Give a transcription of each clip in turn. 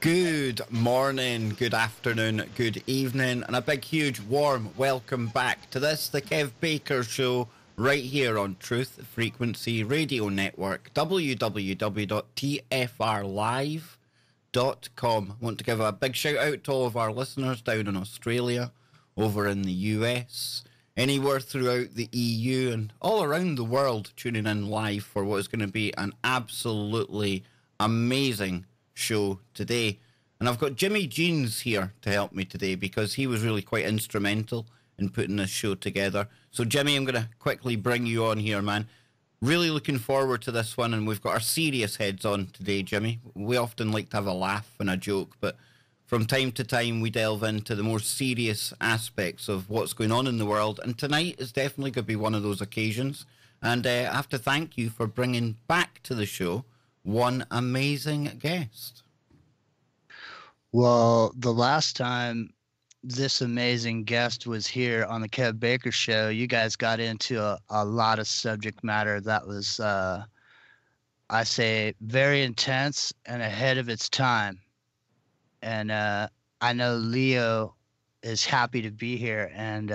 Good morning, good afternoon, good evening, and a big, huge, warm welcome back to this, the Kev Baker Show, right here on Truth Frequency Radio Network, www.tfrlive.com. I want to give a big shout out to all of our listeners down in Australia, over in the US, anywhere throughout the EU, and all around the world tuning in live for what is going to be an absolutely amazing show today. And I've got Jimmy Jeans here to help me today because he was really quite instrumental in putting this show together. So, Jimmy, I'm going to quickly bring you on here, man. Really looking forward to this one, and we've got our serious heads on today, Jimmy. We often like to have a laugh and a joke, but from time to time we delve into the more serious aspects of what's going on in the world, and tonight is definitely going to be one of those occasions. And I have to thank you for bringing back to the show one amazing guest. Well, the last time this amazing guest was here on the Kev Baker Show, you guys got into a lot of subject matter that was, I say, very intense and ahead of its time. And I know Leo is happy to be here, and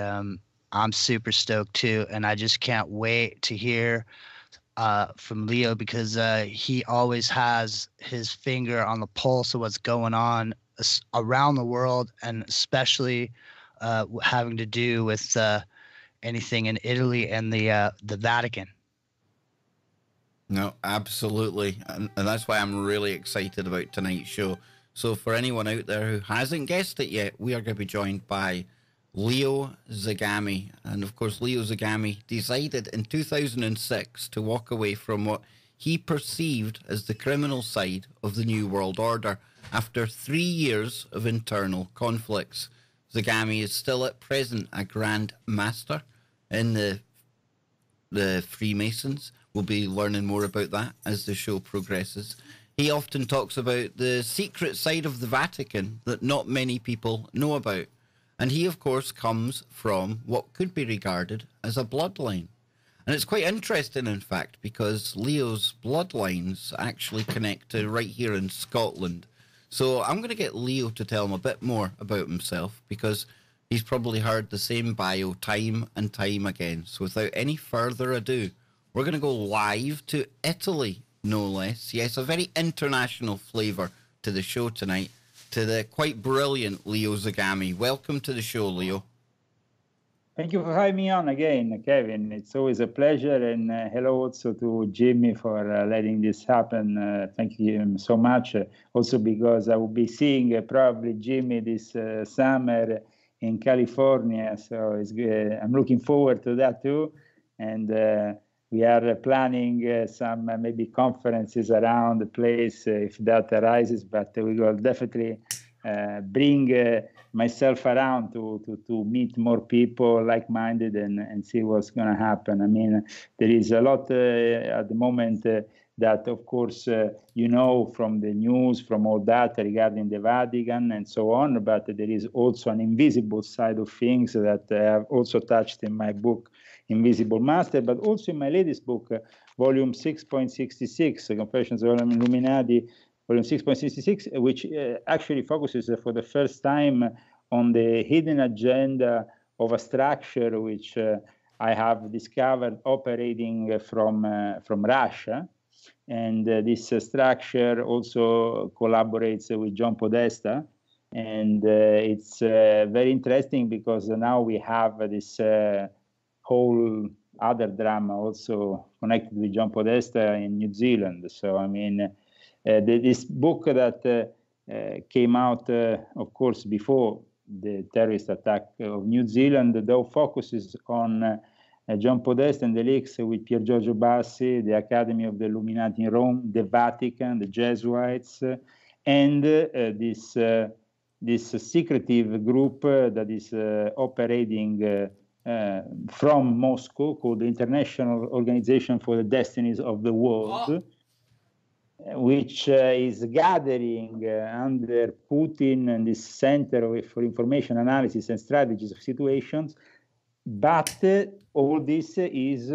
I'm super stoked too. And I just can't wait to hear from Leo because he always has his finger on the pulse of what's going on around the world, and especially having to do with anything in Italy and the Vatican. No, absolutely. And that's why I'm really excited about tonight's show. So for anyone out there who hasn't guessed it yet, we are going to be joined by Leo Zagami. And of course, Leo Zagami decided in 2006 to walk away from what he perceived as the criminal side of the New World Order after 3 years of internal conflicts. Zagami is still at present a Grand Master in the Freemasons. We'll be learning more about that as the show progresses. He often talks about the secret side of the Vatican that not many people know about. And he, of course, comes from what could be regarded as a bloodline. And it's quite interesting, in fact, because Leo's bloodlines actually connect to right here in Scotland. So I'm going to get Leo to tell him a bit more about himself because he's probably heard the same bio time and time again. So without any further ado, we're going to go live to Italy, no less. Yes, a very international flavour to the show tonight, to the quite brilliant Leo Zagami. Welcome to the show, Leo. Thank you for having me on again, Kevin. It's always a pleasure. And hello also to Jimmy for letting this happen. Thank you so much. Also because I will be seeing probably Jimmy this summer in California. So I'm looking forward to that too. And we are planning some maybe conferences around the place if that arises. But we will definitely bring myself around to meet more people like-minded and see what's going to happen. I mean, there is a lot at the moment that, of course, you know from the news, from all that regarding the Vatican and so on, but there is also an invisible side of things that I have also touched in my book, Invisible Master, but also in my latest book, volume 6.66, Confessions of an Illuminati, volume 6.66, which actually focuses for the first time on the hidden agenda of a structure which I have discovered operating from Russia. And this structure also collaborates with John Podesta. And it's very interesting because now we have this whole other drama also connected with John Podesta in New Zealand. So, I mean, this book that came out, of course, before the terrorist attack of New Zealand, though focuses on John Podesta and the links with Pier Giorgio Bassi, the Academy of the Illuminati in Rome, the Vatican, the Jesuits, and this secretive group that is operating from Moscow called the International Organization for the Destinies of the World. Which is gathering under Putin and this center for information analysis and strategies of situations. But all this is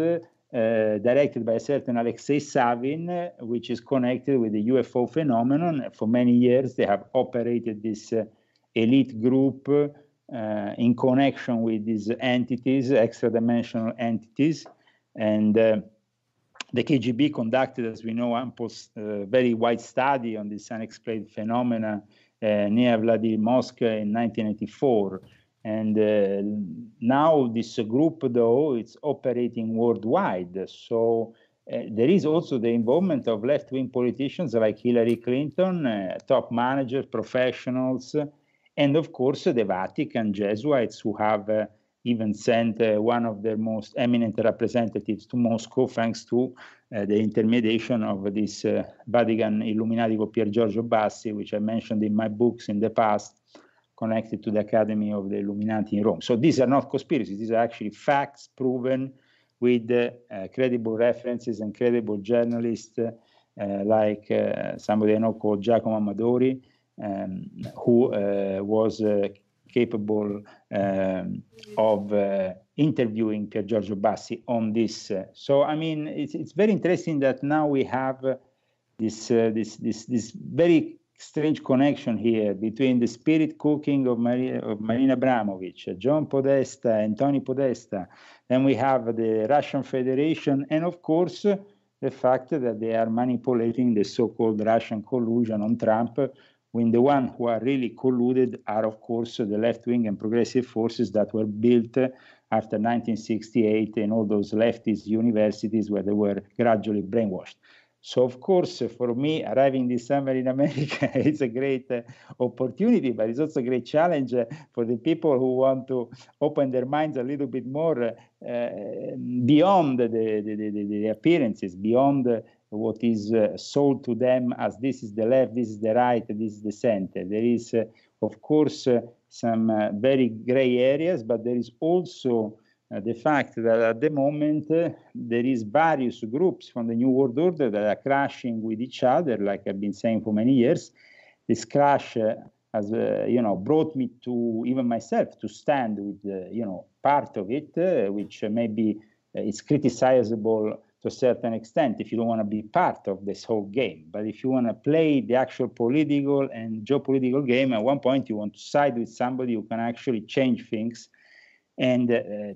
directed by a certain Alexei Savin, which is connected with the UFO phenomenon. For many years, they have operated this elite group in connection with these entities, extra-dimensional entities. And the KGB conducted, as we know, a very wide study on this unexplained phenomena near Vladimir-Moscow in 1984. And now this group, though, it's operating worldwide. So there is also the involvement of left-wing politicians like Hillary Clinton, top managers, professionals, and of course the Vatican Jesuits, who have even sent one of their most eminent representatives to Moscow, thanks to the intermediation of this Vatican Illuminati of Pier Giorgio Bassi, which I mentioned in my books in the past, connected to the Academy of the Illuminati in Rome. So these are not conspiracies, these are actually facts proven with credible references and credible journalists like somebody I know called Giacomo Amadori, who was capable of interviewing Pier Giorgio Bassi on this. So, I mean, it's very interesting that now we have this very strange connection here between the spirit cooking of Marina Abramovich, John Podesta, and Tony Podesta. Then we have the Russian Federation, and of course, the fact that they are manipulating the so-called Russian collusion on Trump, when the ones who are really colluded are, of course, the left-wing and progressive forces that were built after 1968 in all those leftist universities where they were gradually brainwashed. So, of course, for me, arriving this summer in America is a great opportunity, but it's also a great challenge for the people who want to open their minds a little bit more beyond the appearances, beyond what is sold to them as this is the left, this is the right, this is the center. There is, of course, some very gray areas, but there is also the fact that at the moment there is various groups from the New World Order that are clashing with each other, like I've been saying for many years. This clash has, brought me to even myself to stand with, part of it, which maybe is criticizable to a certain extent if you don't want to be part of this whole game. But if you want to play the actual political and geopolitical game, at one point you want to side with somebody who can actually change things. And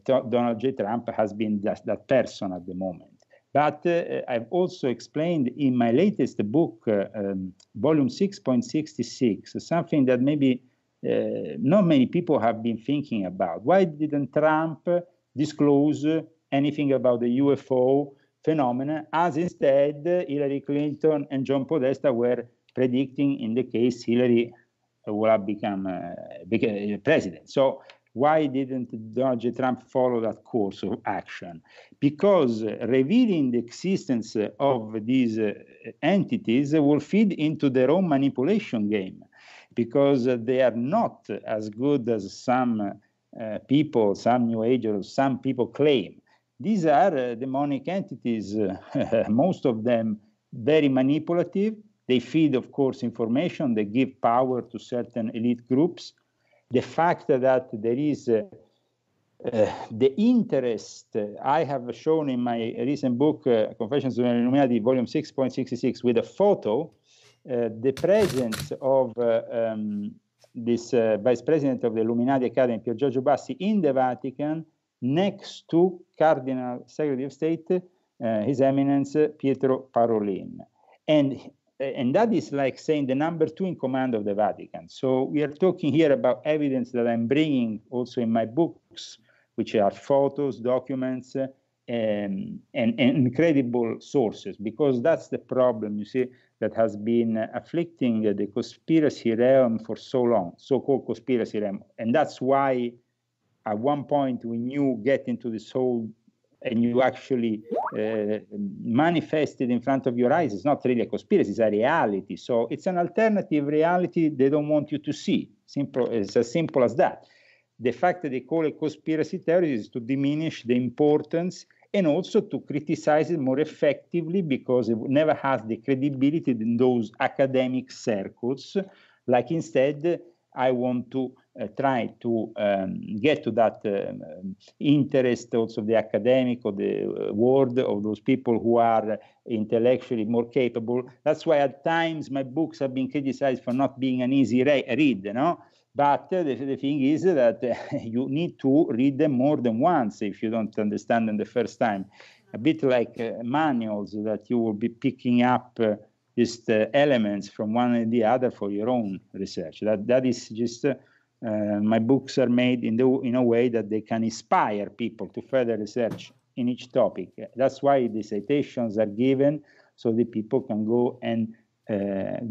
Donald J. Trump has been that person at the moment. But I've also explained in my latest book, volume 6.66, something that maybe not many people have been thinking about. Why didn't Trump disclose anything about the UFO phenomena, as instead Hillary Clinton and John Podesta were predicting in the case Hillary will have become president? So why didn't Donald J. Trump follow that course of action? Because revealing the existence of these entities will feed into their own manipulation game, because they are not as good as some people, some New Agers, some people claim. These are demonic entities, most of them very manipulative. They feed, of course, information. They give power to certain elite groups. The fact that there is the interest, I have shown in my recent book, Confessions of an Illuminati, volume 6.66, with a photo, the presence of this vice president of the Illuminati Academy, Pier Giorgio Bassi, in the Vatican, next to Cardinal Secretary of State, His Eminence Pietro Parolin. And that is like saying the number 2 in command of the Vatican. So we are talking here about evidence that I'm bringing also in my books, which are photos, documents, and incredible sources, because that's the problem, you see, that has been afflicting the conspiracy realm for so long, so-called conspiracy realm. And that's why at one point when you get into this whole and you actually manifest it in front of your eyes, it's not really a conspiracy, it's a reality. So it's an alternative reality they don't want you to see. It's as simple as that. The fact that they call it conspiracy theory is to diminish the importance and also to criticize it more effectively, because it never has the credibility in those academic circles. Like instead, I want to try to get to that interest also of the academic or the world of those people who are intellectually more capable. That's why at times my books have been criticized for not being an easy read, you know. But the thing is that you need to read them more than once if you don't understand them the first time. A bit like manuals that you will be picking up just elements from one and the other for your own research. That is just my books are made in a way that they can inspire people to further research in each topic. That's why the citations are given so that people can go and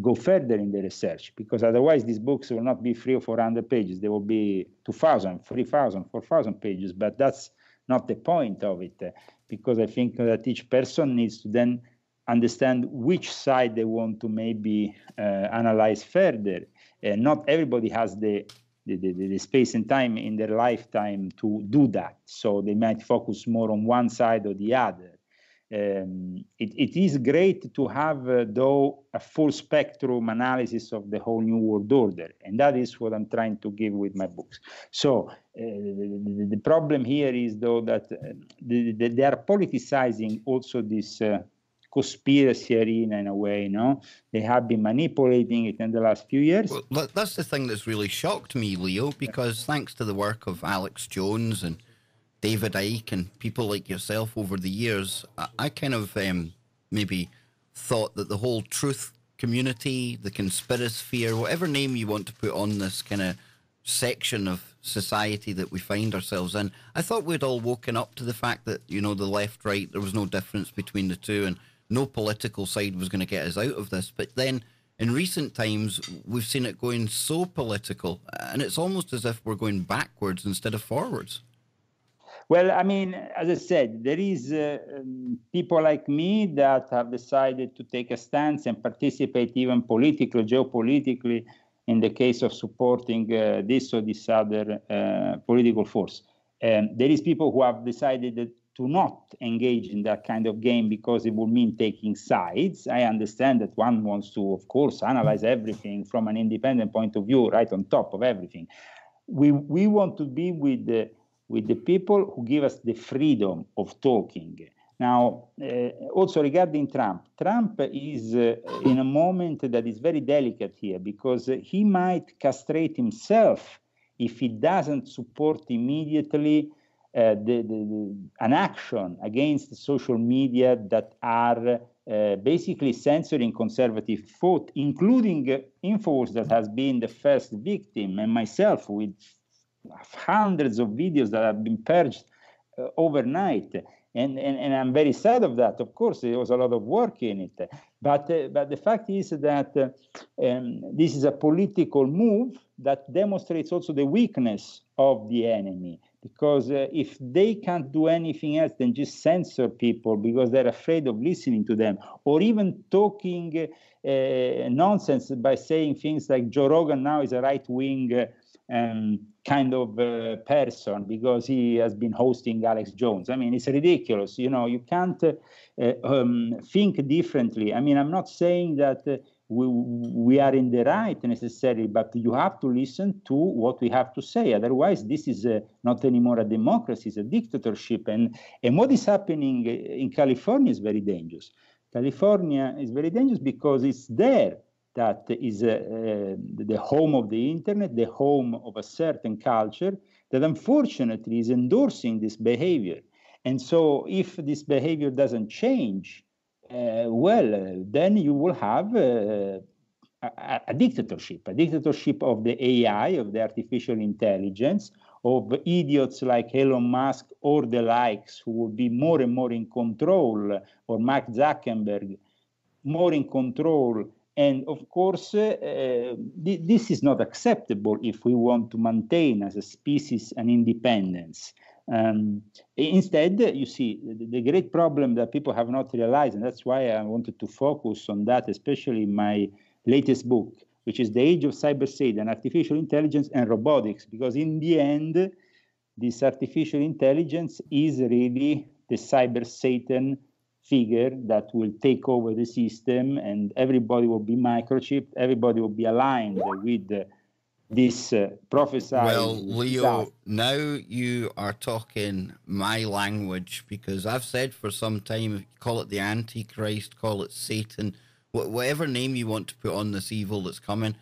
go further in the research, because otherwise these books will not be 300 or 400 pages. They will be 2,000, 3,000, 4,000 pages, but that's not the point of it, because I think that each person needs to then understand which side they want to maybe analyze further. Not everybody has the space and time in their lifetime to do that, so they might focus more on one side or the other. It is great to have, though, a full spectrum analysis of the whole New World Order, and that is what I'm trying to give with my books. So the problem here is, though, that they are politicizing also this conspiracy arena in a way, no? They have been manipulating it in the last few years. Well, that's the thing that's really shocked me, Leo, because thanks to the work of Alex Jones and David Icke and people like yourself over the years, I kind of maybe thought that the whole truth community, the conspirasphere, whatever name you want to put on this kind of section of society that we find ourselves in, I thought we'd all woken up to the fact that, you know, the left, right, there was no difference between the two, and no political side was going to get us out of this. But then in recent times, we've seen it going so political, and it's almost as if we're going backwards instead of forwards. Well, I mean, as I said, there is people like me that have decided to take a stance and participate even politically, geopolitically, in the case of supporting this or this other political force. There is people who have decided to not engage in that kind of game because it would mean taking sides. I understand that one wants to, of course, analyze everything from an independent point of view, right on top of everything. We want to be with the people who give us the freedom of talking. Now, also regarding Trump is in a moment that is very delicate here, because he might castrate himself if he doesn't support immediately an action against social media that are basically censoring conservative thought, including InfoWars, that has been the first victim, and myself, with hundreds of videos that have been purged overnight. And I'm very sad of that. Of course, there was a lot of work in it. But the fact is that this is a political move that demonstrates also the weakness of the enemy. Because if they can't do anything else than just censor people because they're afraid of listening to them, or even talking nonsense by saying things like Joe Rogan now is a right-wing kind of person because he has been hosting Alex Jones. I mean, it's ridiculous. You know, you can't think differently. I mean, I'm not saying that we are in the right necessarily, but you have to listen to what we have to say. Otherwise, this is not anymore a democracy, it's a dictatorship. And what is happening in California is very dangerous. California is very dangerous because it's there that is the home of the internet, the home of a certain culture that unfortunately is endorsing this behavior. And so if this behavior doesn't change, then you will have a dictatorship of the AI, of the artificial intelligence, of idiots like Elon Musk or the likes, who will be more and more in control, or Mark Zuckerberg, more in control. And of course, this is not acceptable if we want to maintain as a species an independence. Instead, you see, the great problem that people have not realized, and that's why I wanted to focus on that, especially in my latest book, which is The Age of Cyber Satan, Artificial Intelligence and Robotics, because in the end, this artificial intelligence is really the cyber Satan figure that will take over the system, and everybody will be microchipped, everybody will be aligned with this prophesied Well, Leo, disaster. now you are talking my language, because I've said for some time, call it the Antichrist, call it Satan, whatever name you want to put on this evil that's coming.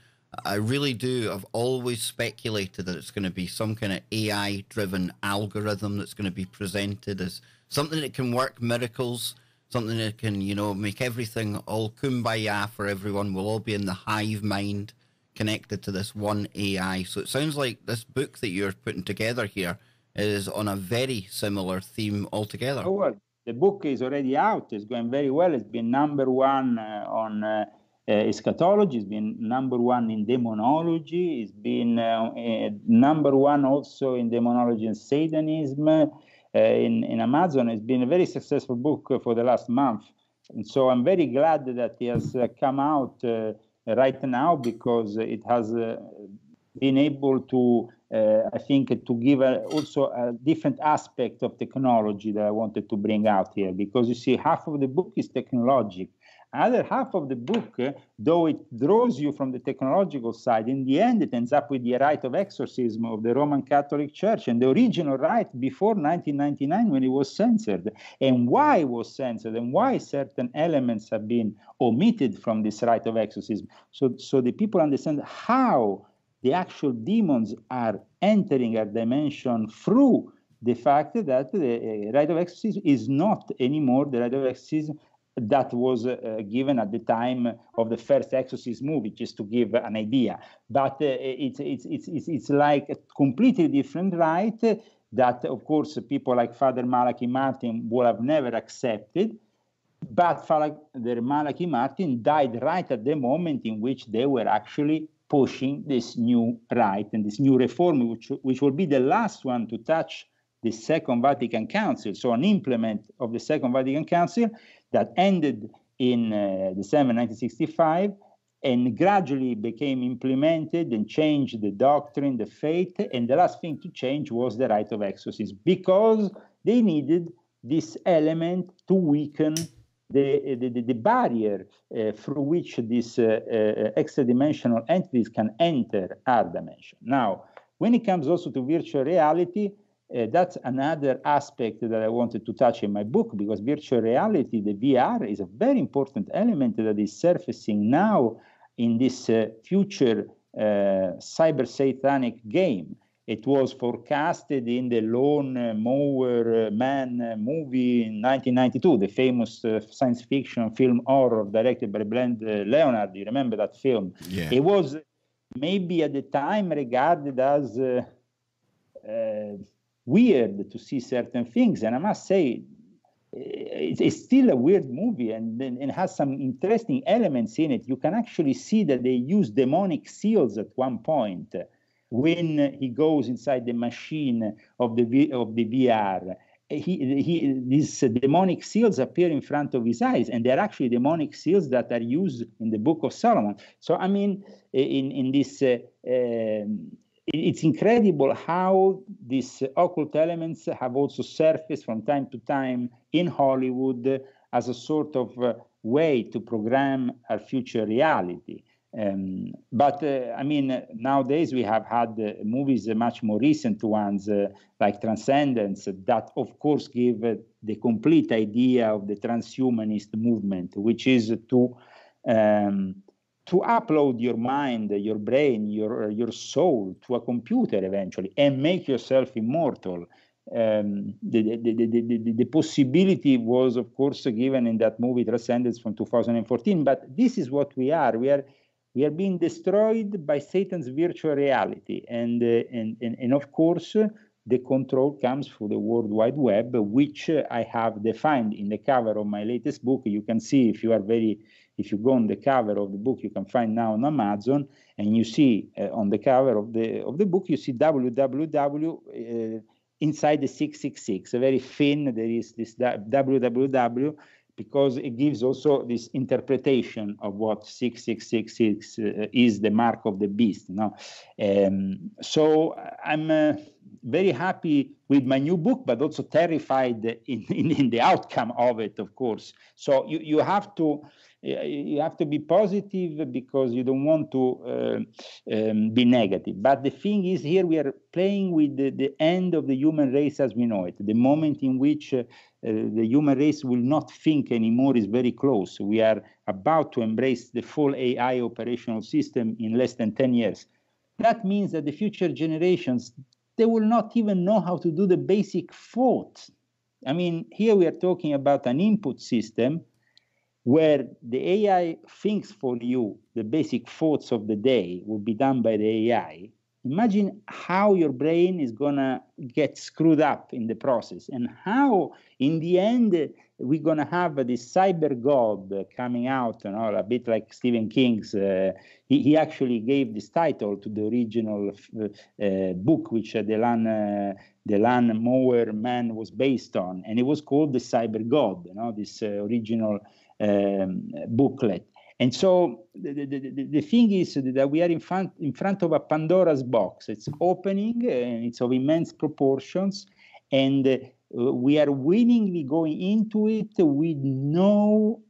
I really do. I've always speculated that it's going to be some kind of AI-driven algorithm that's going to be presented as something that can work miracles, something that can, make everything all kumbaya for everyone. We'll all be in the hive mind, connected to this one AI. So it sounds like this book that you're putting together here is on a very similar theme altogether. Oh, well, the book is already out. It's going very well. It's been number one on eschatology. It's been number one in demonology. It's been number one also in demonology and Satanism in Amazon. It's been a very successful book for the last month. And so I'm very glad that it has come out right now, because it has been able to, I think, to give also a different aspect of technology that I wanted to bring out here. Because you see, half of the book is technologic. Other half of the book, though it draws you from the technological side, in the end it ends up with the rite of exorcism of the Roman Catholic Church, and the original rite before 1999 when it was censored, and why it was censored, and why certain elements have been omitted from this rite of exorcism. So the people understand how the actual demons are entering our dimension through the fact that the rite of exorcism is not anymore the rite of exorcism that was given at the time of the first Exorcist movie, just to give an idea. But it's like a completely different rite that, of course, people like Father Malachi Martin would have never accepted. But Father Malachi Martin died right at the moment in which they were actually pushing this new rite and this new reform, which will be the last one to touch the Second Vatican Council. So an implement of the Second Vatican Council that ended in December 1965 and gradually became implemented and changed the doctrine, the faith, and the last thing to change was the rite of exorcism, because they needed this element to weaken the barrier through which these extra-dimensional entities can enter our dimension. Now, when it comes also to virtual reality, that's another aspect that I wanted to touch in my book, because virtual reality, the VR, is a very important element that is surfacing now in this future cyber satanic game. It was forecasted in the Lone Mower Man movie in 1992, the famous science fiction film horror directed by Brent Leonard. You remember that film? Yeah. It was maybe at the time regarded as weird to see certain things, and I must say it's still a weird movie, and has some interesting elements in it. You can actually see that they use demonic seals at one point when he goes inside the machine of the VR. These demonic seals appear in front of his eyes, and they're actually demonic seals that are used in the Book of Solomon. So I mean, in this it's incredible how these occult elements have also surfaced from time to time in Hollywood as a sort of way to program our future reality. But I mean, nowadays we have had movies, much more recent ones, like Transcendence, that of course give the complete idea of the transhumanist movement, which is to upload your mind, your brain, your soul to a computer eventually, and make yourself immortal. The possibility was, of course, given in that movie Transcendence from 2014. But this is what we are. We are being destroyed by Satan's virtual reality, and of course, the control comes through the World Wide Web, which I have defined in the cover of my latest book. You can see, if you go on the cover of the book, you can find now on Amazon, and you see on the cover of the book, you see www inside the 666, very thin. There is this www, because it gives also this interpretation of what 6666 is, the mark of the beast. No? So I'm very happy with my new book, but also terrified in the outcome of it, of course. So you have to be positive because you don't want to be negative. But the thing is, here we are playing with the end of the human race as we know it. The moment in which the human race will not think anymore is very close. We are about to embrace the full AI operational system in less than 10 years. That means that the future generations, they will not even know how to do the basic thought. I mean, here we are talking about an input system where the AI thinks for you the basic thoughts of the day will be done by the AI. Imagine how your brain is going to get screwed up in the process, and how, in the end, we're going to have this cyber god coming out, a bit like Stephen King's. He actually gave this title to the original book, which the Lan Mower man was based on, and it was called The Cyber God, this original booklet. And so the thing is that we are in front of a Pandora's box. It's opening, and it's of immense proportions, and we are willingly going into it with no...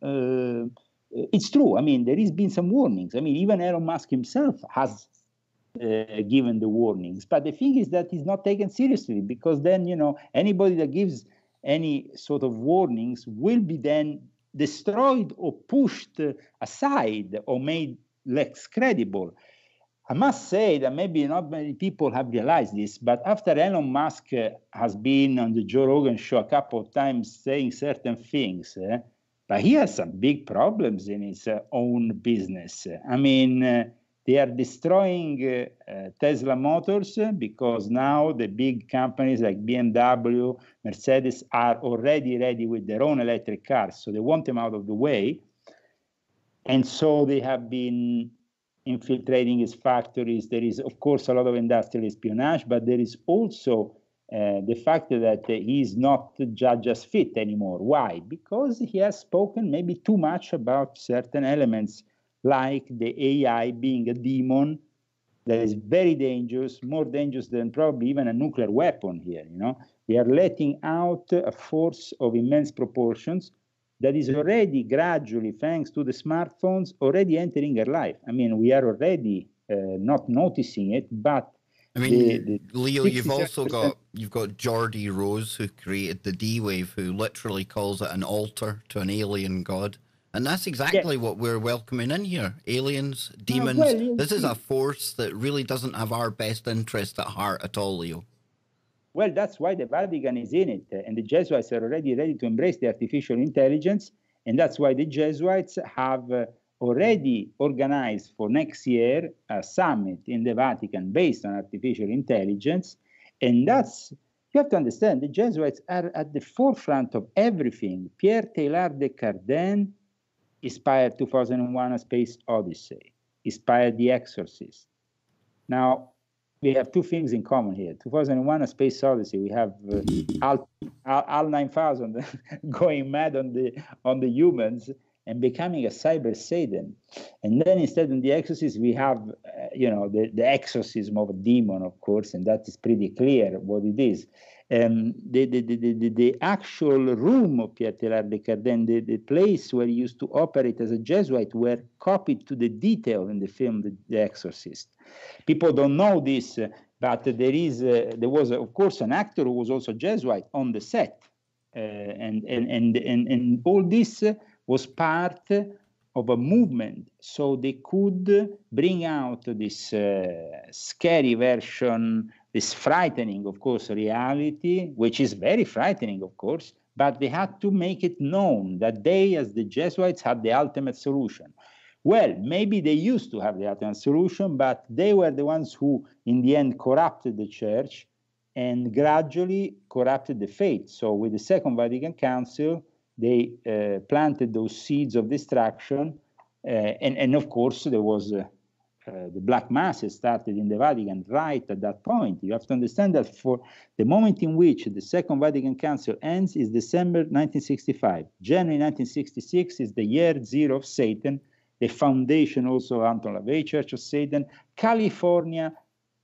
it's true. I mean, there has been some warnings. I mean, even Elon Musk himself has given the warnings. But the thing is that he's not taken seriously, because then, anybody that gives any sort of warnings will be then destroyed or pushed aside or made less credible. I must say that maybe not many people have realized this, but after Elon Musk has been on the Joe Rogan show a couple of times saying certain things, but he has some big problems in his own business. I mean, they are destroying Tesla Motors because now the big companies like BMW, Mercedes are already ready with their own electric cars. So they want them out of the way. And so they have been infiltrating his factories. There is, of course, a lot of industrial espionage, but there is also the fact that he is not judged as fit anymore. Why? Because he has spoken maybe too much about certain elements, like the AI being a demon that is very dangerous, more dangerous than probably even a nuclear weapon here. We are letting out a force of immense proportions that is already gradually, thanks to the smartphones, already entering our life. I mean, we are already not noticing it, but I mean, Leo, you've got Geordie Rose, who created the D-Wave, who literally calls it an altar to an alien god. And that's exactly what we're welcoming in here. Aliens, demons. This is a force that really doesn't have our best interest at heart at all, Leo. Well, that's why the Vatican is in it. And the Jesuits are already ready to embrace the artificial intelligence. And that's why the Jesuits have already organized for next year a summit in the Vatican based on artificial intelligence. And that's, you have to understand, the Jesuits are at the forefront of everything. Pierre Teilhard de Chardin inspired 2001: A Space Odyssey, inspired The Exorcist. Now, we have two things in common here. 2001: A Space Odyssey, we have HAL 9000 going mad on the humans and becoming a cyber Satan. And then instead in The Exorcist, we have, the exorcism of a demon, of course, and that is pretty clear what it is. The actual room of Pierre Teilhard de Chardin, the place where he used to operate as a Jesuit, were copied to the detail in the film The Exorcist. People don't know this, but there was, of course, an actor who was also Jesuit on the set, and all this was part of a movement, so they could bring out this scary version, this frightening, of course, reality, which is very frightening, of course, but they had to make it known that they, as the Jesuits, had the ultimate solution. Well, maybe they used to have the ultimate solution, but they were the ones who, in the end, corrupted the church and gradually corrupted the faith. So with the Second Vatican Council, they planted those seeds of destruction. And of course, there was the Black Masses started in the Vatican right at that point. You have to understand that for the moment in which the Second Vatican Council ends is December 1965. January 1966 is the year zero of Satan, the foundation also of Anton LaVey Church of Satan. California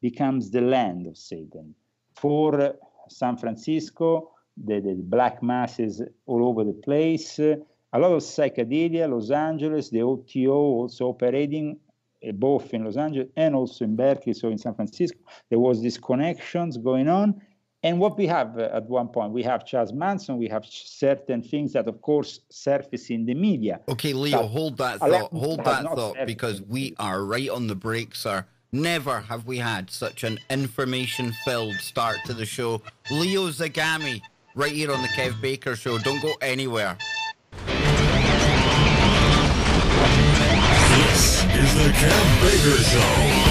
becomes the land of Satan. for San Francisco, the black masses all over the place, a lot of psychedelia, Los Angeles, the OTO also operating both in Los Angeles and also in Berkeley, so in San Francisco. There was these connections going on. And what we have at one point, we have Charles Manson, we have certain things that, of course, surface in the media. Okay, Leo, hold that thought, because we are right on the break, sir. Never have we had such an information-filled start to the show. Leo Zagami, right here on the Kev Baker Show. Don't go anywhere. This is the Kev Baker Show.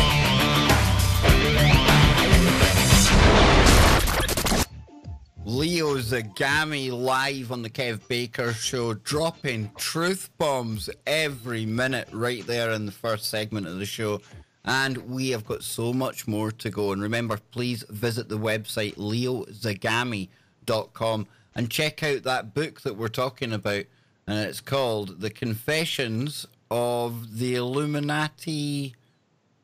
Leo Zagami live on the Kev Baker Show, dropping truth bombs every minute right there in the first segment of the show. And we have got so much more to go. And remember, please visit the website leozagami.com and check out that book that we're talking about. And it's called The Confessions of the Illuminati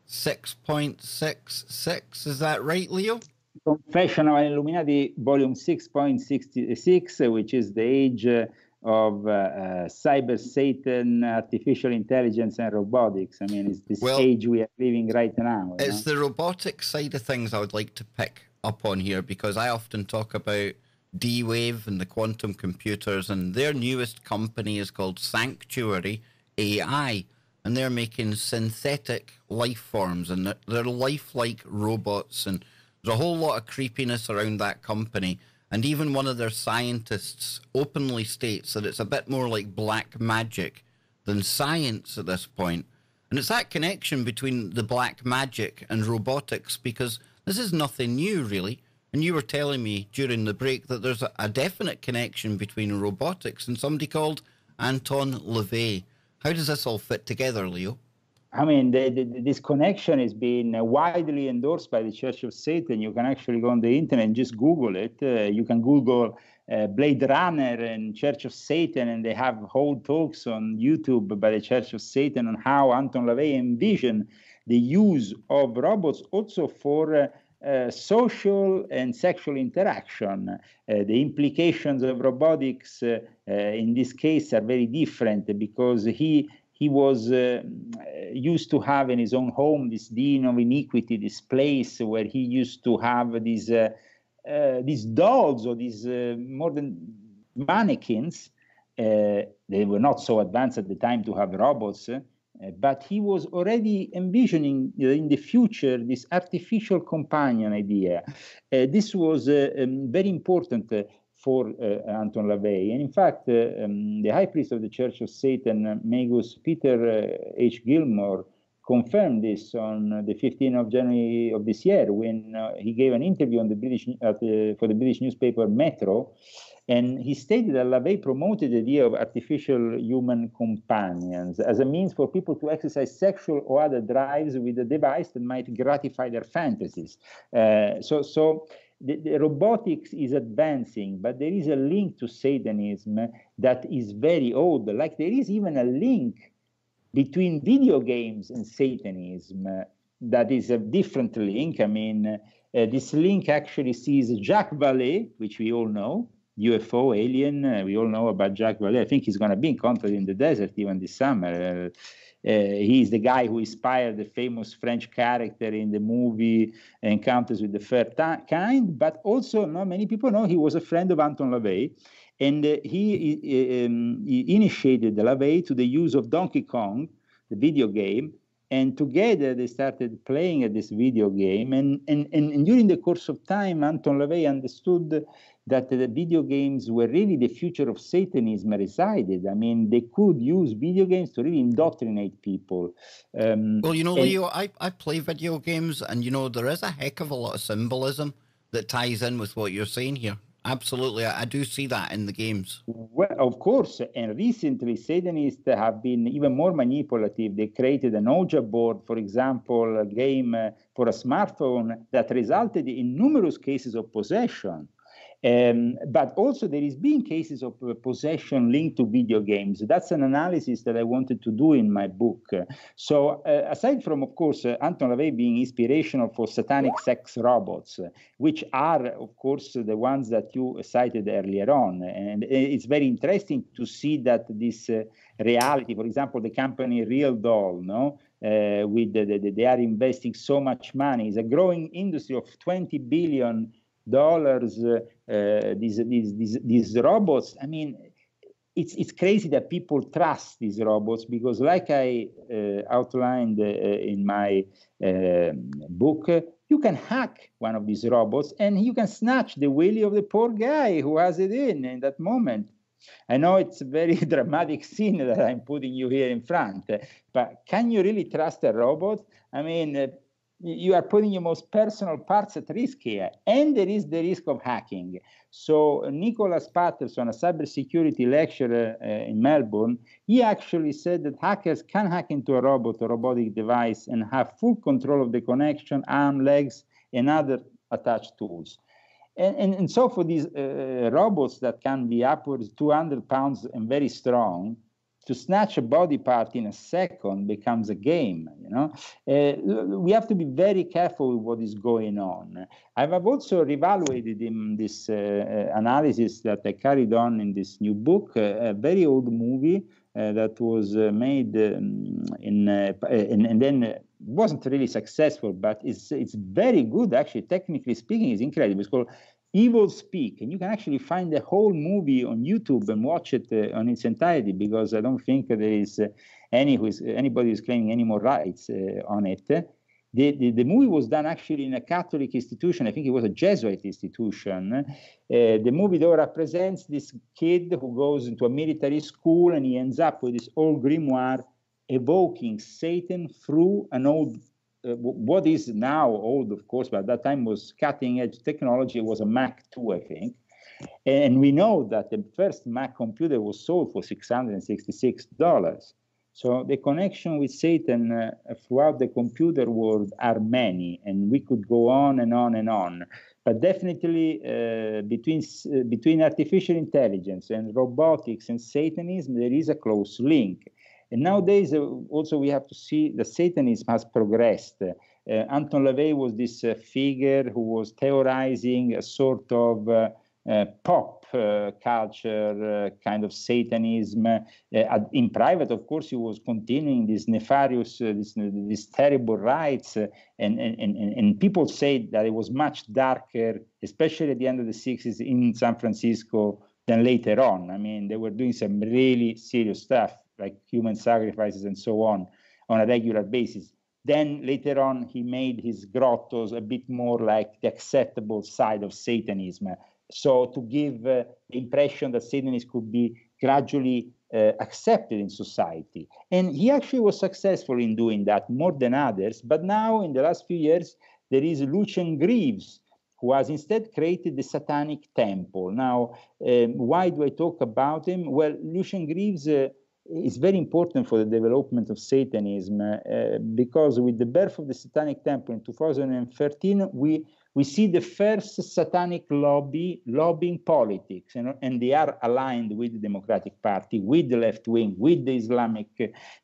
6.66. Is that right, Leo? Confession of Illuminati, volume 6.66, which is the age of cyber Satan, artificial intelligence, and robotics. I mean, it's this age we are living right now. It's the robotic side of things I would like to pick up on here, because I often talk about D-Wave and the quantum computers, and their newest company is called Sanctuary AI, and they're making synthetic life forms, and they're lifelike robots, and there's a whole lot of creepiness around that company. And even one of their scientists openly states that it's a bit more like black magic than science at this point. And it's that connection between the black magic and robotics, because this is nothing new, really. And you were telling me during the break that there's a definite connection between robotics and somebody called Anton LaVey. How does this all fit together, Leo? I mean, this connection is being widely endorsed by the Church of Satan. You can actually go on the internet and just Google it. You can Google Blade Runner and Church of Satan, and they have whole talks on YouTube by the Church of Satan on how Anton LaVey envisioned the use of robots also for social and sexual interaction. The implications of robotics in this case are very different, because he was used to have in his own home this den of iniquity, this place where he used to have these dolls, or these modern mannequins. They were not so advanced at the time to have robots, but he was already envisioning in the future this artificial companion idea. This was very important for Anton LaVey. And in fact, the high priest of the Church of Satan, Magus Peter H. Gilmore, confirmed this on the 15th of January of this year, when he gave an interview on the for the British newspaper Metro. And he stated that LaVey promoted the idea of artificial human companions as a means for people to exercise sexual or other drives with a device that might gratify their fantasies. So the robotics is advancing, but there is a link to Satanism that is very old. Like there is even a link between video games and Satanism that is a different link. I mean, this link actually sees Jacques Vallée, which we all know, UFO, alien, we all know about Jacques Vallée. I think he's going to be encountered in the desert even this summer. He's the guy who inspired the famous French character in the movie Encounters with the Third Kind, but also not many people know he was a friend of Anton LaVey, and he initiated LaVey to the use of Donkey Kong, the video game, and together they started playing at this video game, and during the course of time, Anton LaVey understood that the video games were really the future of Satanism resided. I mean, they could use video games to really indoctrinate people. Well, you know, Leo, I play video games, and, you know, there is a heck of a lot of symbolism that ties in with what you're saying here. Absolutely. I do see that in the games. Well, of course. And recently, Satanists have been even more manipulative. They created an Ouija board, for example, a game for a smartphone that resulted in numerous cases of possession. But also there is been cases of possession linked to video games. That's an analysis that I wanted to do in my book. So aside from, of course, Anton LaVey being inspirational for satanic sex robots, which are, of course, the ones that you cited earlier on. And it's very interesting to see that this reality, for example, the company Real Doll, they are investing so much money. It's a growing industry of $20 billion. These robots. I mean, it's crazy that people trust these robots, because, like I outlined in my book, you can hack one of these robots and you can snatch the willy of the poor guy who has it in that moment. I know it's a very dramatic scene that I'm putting you here in front, but can you really trust a robot? I mean, you are putting your most personal parts at risk here, and there is the risk of hacking. So Nicholas Patterson, a cybersecurity lecturer in Melbourne, he actually said that hackers can hack into a robot or robotic device and have full control of the connection, arm, legs, and other attached tools. And so for these robots that can be upwards 200 pounds and very strong, to snatch a body part in a second becomes a game, We have to be very careful with what is going on. I've also reevaluated in this analysis that I carried on in this new book, a very old movie that was made and then wasn't really successful, but it's very good, actually. Technically speaking, it's incredible. It's called Evil Speak, and you can actually find the whole movie on YouTube and watch it on its entirety, because I don't think there is anybody who's claiming any more rights on it. The movie was done actually in a Catholic institution. I think it was a Jesuit institution. The movie, though, represents this kid who goes into a military school, and he ends up with this old grimoire evoking Satan through an old what is now old, of course, but at that time was cutting-edge technology. It was a Mac 2, I think. And we know that the first Mac computer was sold for $666. So the connection with Satan throughout the computer world are many, and we could go on and on and on. But definitely between artificial intelligence and robotics and Satanism, there is a close link. And nowadays, also, we have to see that Satanism has progressed. Anton LaVey was this figure who was theorizing a sort of pop culture kind of Satanism. In private, of course, he was continuing this nefarious, these terrible rites. And people say that it was much darker, especially at the end of the 60s in San Francisco, than later on. I mean, they were doing some really serious stuff, like human sacrifices and so on a regular basis. Then later on, he made his grottos a bit more like the acceptable side of Satanism. So to give the impression that Satanism could be gradually accepted in society. And he actually was successful in doing that more than others. But now, in the last few years, there is Lucien Greaves, who has instead created the Satanic Temple. Now, why do I talk about him? Well, Lucien Greaves is very important for the development of Satanism because with the birth of the Satanic Temple in 2013, we see the first satanic lobbying politics, and they are aligned with the Democratic Party, with the left wing, with the Islamic.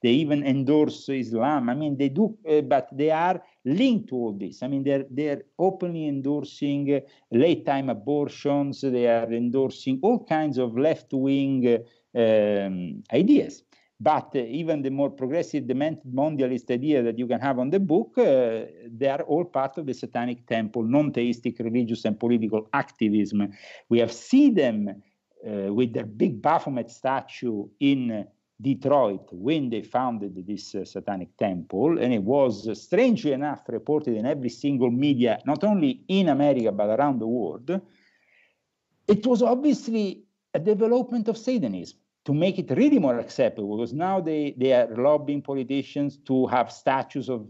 They even endorse Islam. I mean, they do, but they are linked to all this. I mean, they're openly endorsing late-time abortions. They are endorsing all kinds of left-wing ideas. But even the more progressive, demented mondialist idea that you can have on the book, they are all part of the Satanic Temple, non-theistic religious and political activism. We have seen them with their big Baphomet statue in Detroit when they founded this Satanic Temple, and it was strangely enough reported in every single media, not only in America but around the world. It was obviously a development of Satanism to make it really more acceptable, because now they are lobbying politicians to have statues of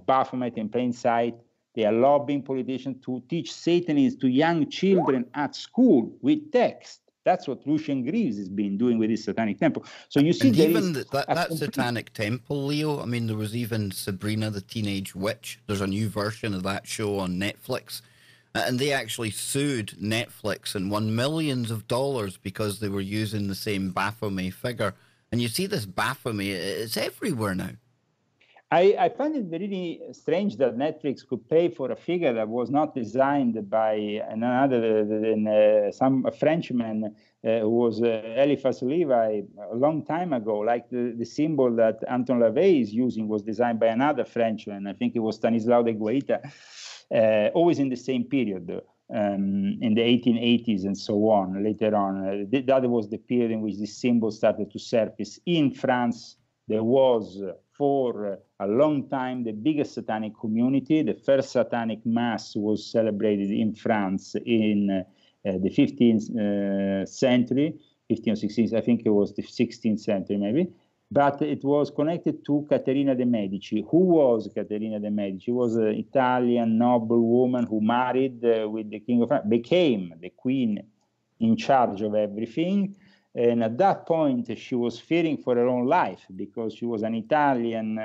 Baphomet in plain sight. They are lobbying politicians to teach Satanism to young children at school with text. That's what Lucien Greaves has been doing with his Satanic Temple. So you see, and even that Satanic Temple, Leo. I mean, there was even Sabrina the Teenage Witch. There's a new version of that show on Netflix. And they actually sued Netflix and won millions of dollars because they were using the same Baphomet figure. And you see this Baphomet, it's everywhere now. I find it really strange that Netflix could pay for a figure that was not designed by some Frenchman who was Eliphas Levi a long time ago. Like the symbol that Anton LaVey is using was designed by another Frenchman. I think it was Stanislao de Guaita, always in the same period. In the 1880s and so on, later on. That was the period in which this symbol started to surface. In France, there was, for a long time, the biggest satanic community. The first satanic mass was celebrated in France in the 15th century, 15th or 16th, I think it was the 16th century maybe. But it was connected to Caterina de' Medici. Who was Caterina de' Medici? She was an Italian noble woman who married with the King of France, became the queen in charge of everything. And at that point, she was fearing for her own life because she was an Italian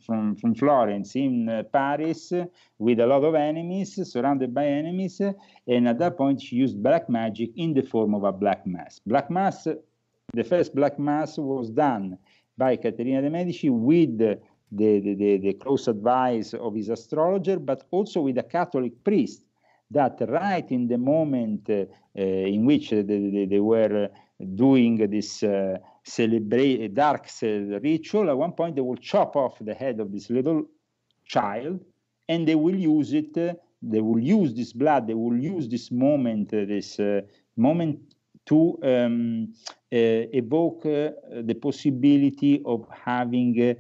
from Florence in Paris with a lot of enemies, surrounded by enemies. And at that point, she used black magic in the form of a black mass. Black mass, the first black mass was done by Caterina de' Medici with the close advice of his astrologer, but also with a Catholic priest that right in the moment in which they were doing this dark ritual, at one point they will chop off the head of this little child, and they will use it. They will use this blood. They will use this moment, to evoke the possibility of having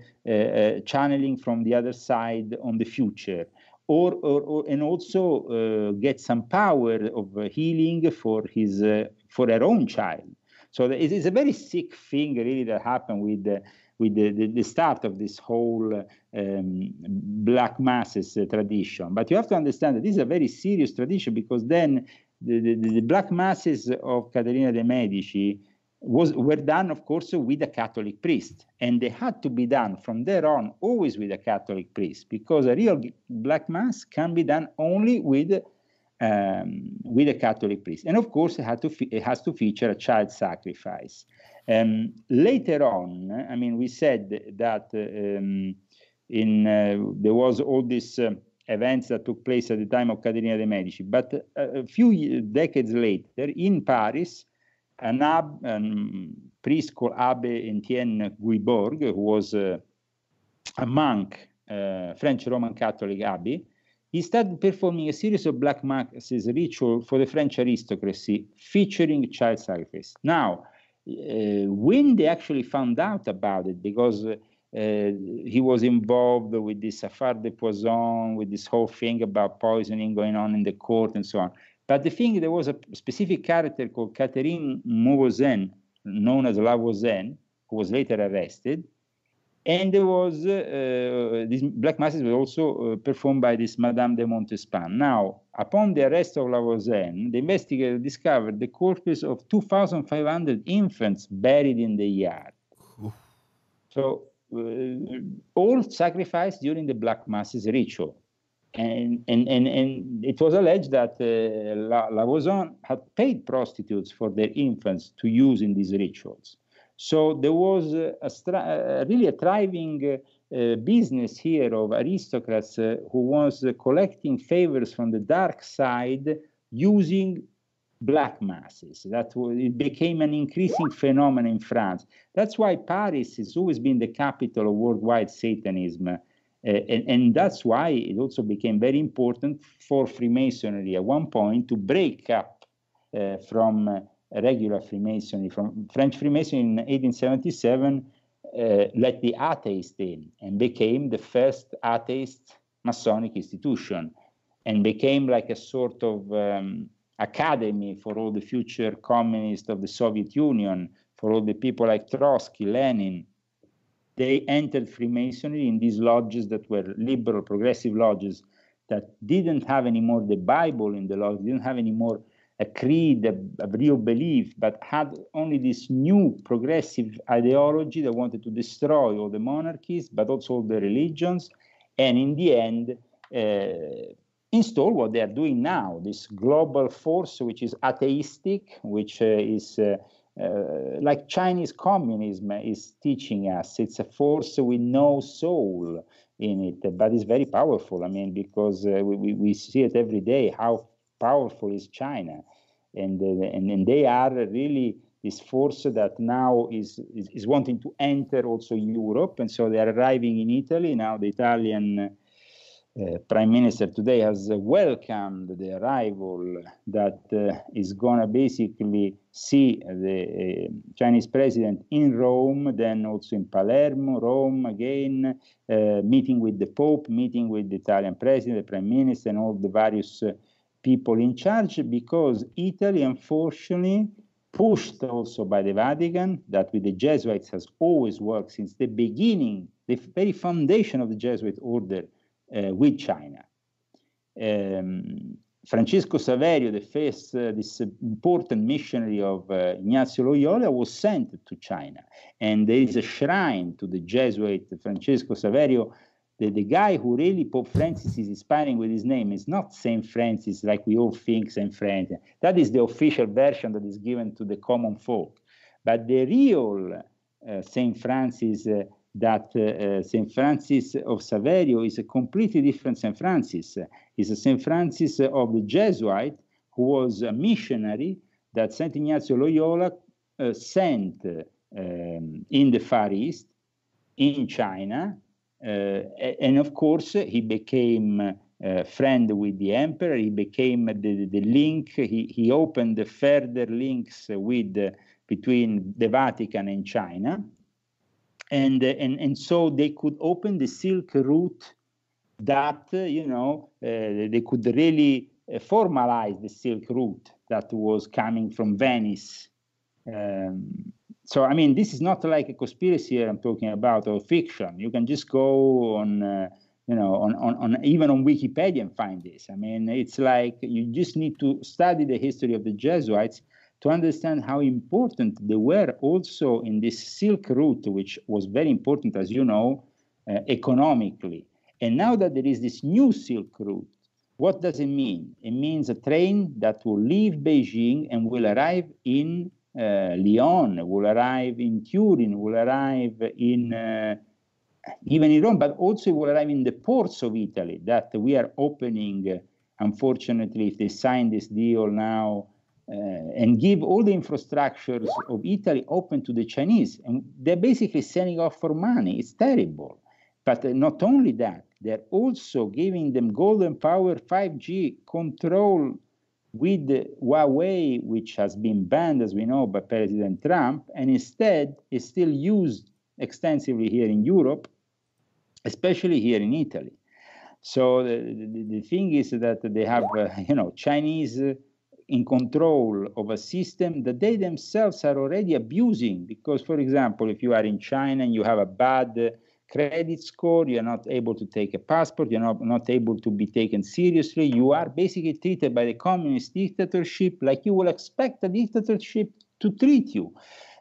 channeling from the other side on the future. And also get some power of healing for her own child. So it is a very sick thing, really, that happened with the start of this whole black masses tradition. But you have to understand that this is a very serious tradition, because then the black masses of Caterina de' Medici were done, of course, with a Catholic priest, and they had to be done from there on always with a Catholic priest, because a real black mass can be done only with a Catholic priest, and of course it has to feature a child sacrifice. Later on, I mean, we said that there was all these events that took place at the time of Caterina de' Medici, but a few decades later in Paris, a priest called Abbe Etienne Guibourg, who was a monk, French Roman Catholic abbey, he started performing a series of black masses ritual for the French aristocracy featuring child sacrifice. Now, when they actually found out about it, because he was involved with this affaire de poison, with this whole thing about poisoning going on in the court and so on. But the thing, there was a specific character called Catherine Mauvoisin, known as Lavoisin, who was later arrested. And there was, these black masses were also performed by this Madame de Montespan. Now, upon the arrest of Lavoisin, the investigator discovered the corpus of 2,500 infants buried in the yard. So, all sacrificed during the black masses ritual. And it was alleged that Lavoisin had paid prostitutes for their infants to use in these rituals. So there was really a thriving business here of aristocrats who was collecting favors from the dark side using black masses. It became an increasing phenomenon in France. That's why Paris has always been the capital of worldwide Satanism. And that's why it also became very important for Freemasonry at one point to break up from regular Freemasonry. From French Freemasonry in 1877 let the atheist in and became the first atheist Masonic institution, and became like a sort of academy for all the future communists of the Soviet Union, for all the people like Trotsky, Lenin. They entered Freemasonry in these lodges that were liberal, progressive lodges that didn't have any more the Bible in the lodge, didn't have any more a creed, a real belief, but had only this new progressive ideology that wanted to destroy all the monarchies, but also all the religions. And in the end, install what they are doing now, this global force which is atheistic, which is like Chinese communism is teaching us. It's a force with no soul in it, but it's very powerful. I mean, because we see it every day, how powerful is China. And they are really this force that now is wanting to enter also Europe. And so they are arriving in Italy. Now the Italian Prime Minister today has welcomed the arrival that is going to basically see the Chinese president in Rome, then also in Palermo, Rome again, meeting with the Pope, meeting with the Italian president, the Prime Minister, and all the various people in charge, because Italy, unfortunately, pushed also by the Vatican, that with the Jesuits has always worked since the beginning, the very foundation of the Jesuit order, with China. Francisco Saverio, the first, this important missionary of Ignazio Loyola, was sent to China. And there is a shrine to the Jesuit Francisco Saverio. The guy who really Pope Francis is inspiring with his name is not Saint Francis like we all think Saint Francis. That is the official version that is given to the common folk. But the real Saint Francis, Saint Francis of Saverio, is a completely different Saint Francis. He's a Saint Francis of the Jesuit, who was a missionary that Saint Ignazio Loyola sent in the Far East, in China. And of course, he became friend with the emperor. He became the link. He opened the further links between the Vatican and China, and so they could open the Silk Route. That they could really formalize the Silk Route that was coming from Venice. So, I mean, this is not like a conspiracy here I'm talking about, or fiction. You can just go on, even on Wikipedia and find this. I mean, it's like you just need to study the history of the Jesuits to understand how important they were also in this Silk Route, which was very important, as you know, economically. And now that there is this new Silk Route, what does it mean? It means a train that will leave Beijing and will arrive in Lyon, will arrive in Turin, will arrive in even in Rome, but also will arrive in the ports of Italy that we are opening, unfortunately, if they sign this deal now and give all the infrastructures of Italy open to the Chinese. And they're basically selling off for money. It's terrible. But not only that, they're also giving them golden power 5G control with Huawei, which has been banned, as we know, by President Trump, and instead is still used extensively here in Europe, especially here in Italy. So the thing is that they have, Chinese in control of a system that they themselves are already abusing. Because, for example, if you are in China and you have a bad credit score, you're not able to take a passport, you're not able to be taken seriously, you are basically treated by the communist dictatorship like you will expect a dictatorship to treat you.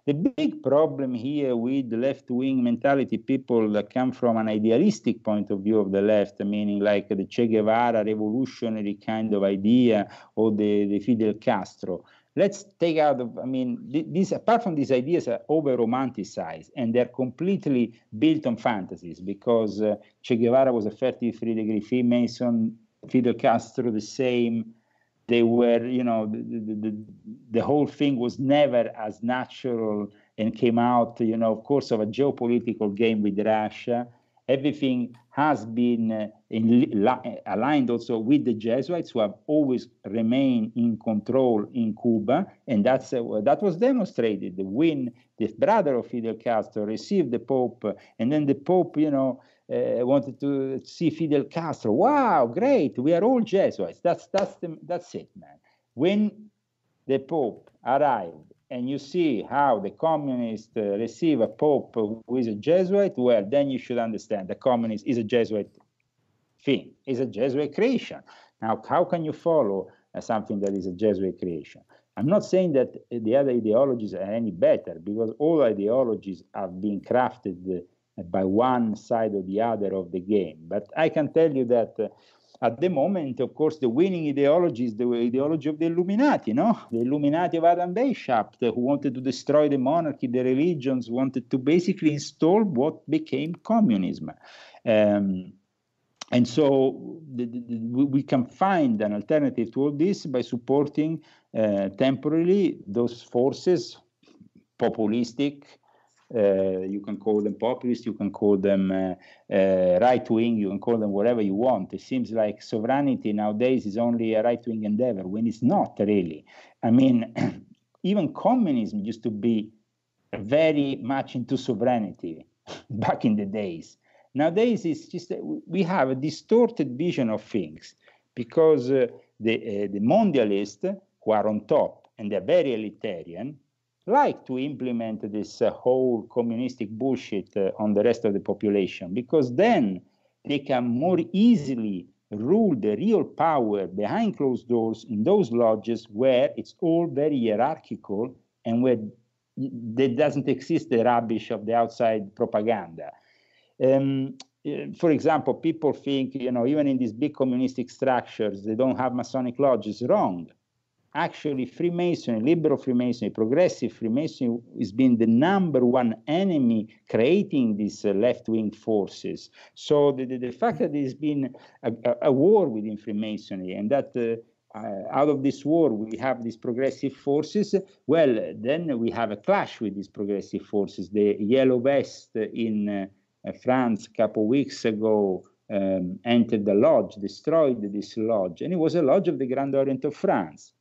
The big problem here with the left-wing mentality, people that come from an idealistic point of view of the left, meaning like the Che Guevara revolutionary kind of idea, or the Fidel Castro. Let's take out of, these, apart from these ideas, are over-romanticized, and they're completely built on fantasies, because Che Guevara was a 33-degree Freemason, Fidel Castro the same. They were, the whole thing was never as natural and came out, of course, of a geopolitical game with Russia. Everything has been aligned also with the Jesuits, who have always remained in control in Cuba, and that was demonstrated. When the brother of Fidel Castro received the Pope, and then the Pope, wanted to see Fidel Castro. Wow, great! We are all Jesuits. That's it, man. When the Pope arrived, and you see how the communists receive a Pope who is a Jesuit, well, then you should understand the communist is a Jesuit thing, is a Jesuit creation. Now, how can you follow something that is a Jesuit creation? I'm not saying that the other ideologies are any better, because all ideologies have been crafted by one side or the other of the game. But I can tell you that at the moment, of course, the winning ideology is the ideology of the Illuminati, no? The Illuminati of Adam Weishaupt, who wanted to destroy the monarchy, the religions, wanted to basically install what became communism. And so we can find an alternative to all this by supporting temporarily those forces, populistic. You can call them populist, you can call them right-wing, you can call them whatever you want. It seems like sovereignty nowadays is only a right-wing endeavor, when it's not really. I mean, even communism used to be very much into sovereignty back in the days. Nowadays, it's just we have a distorted vision of things, because the mondialists who are on top, and they're very elitarian, like to implement this whole communistic bullshit on the rest of the population, because then they can more easily rule the real power behind closed doors in those lodges where it's all very hierarchical and where there doesn't exist the rubbish of the outside propaganda. For example, people think, even in these big communistic structures, they don't have Masonic lodges. Wrong. Actually, Freemasonry, liberal Freemasonry, progressive Freemasonry has been the #1 enemy creating these left-wing forces. So the fact that there's been a war within Freemasonry, and that out of this war we have these progressive forces, well, then we have a clash with these progressive forces. The Yellow Vest in France a couple of weeks ago entered the lodge, destroyed this lodge, and it was a lodge of the Grand Orient of France.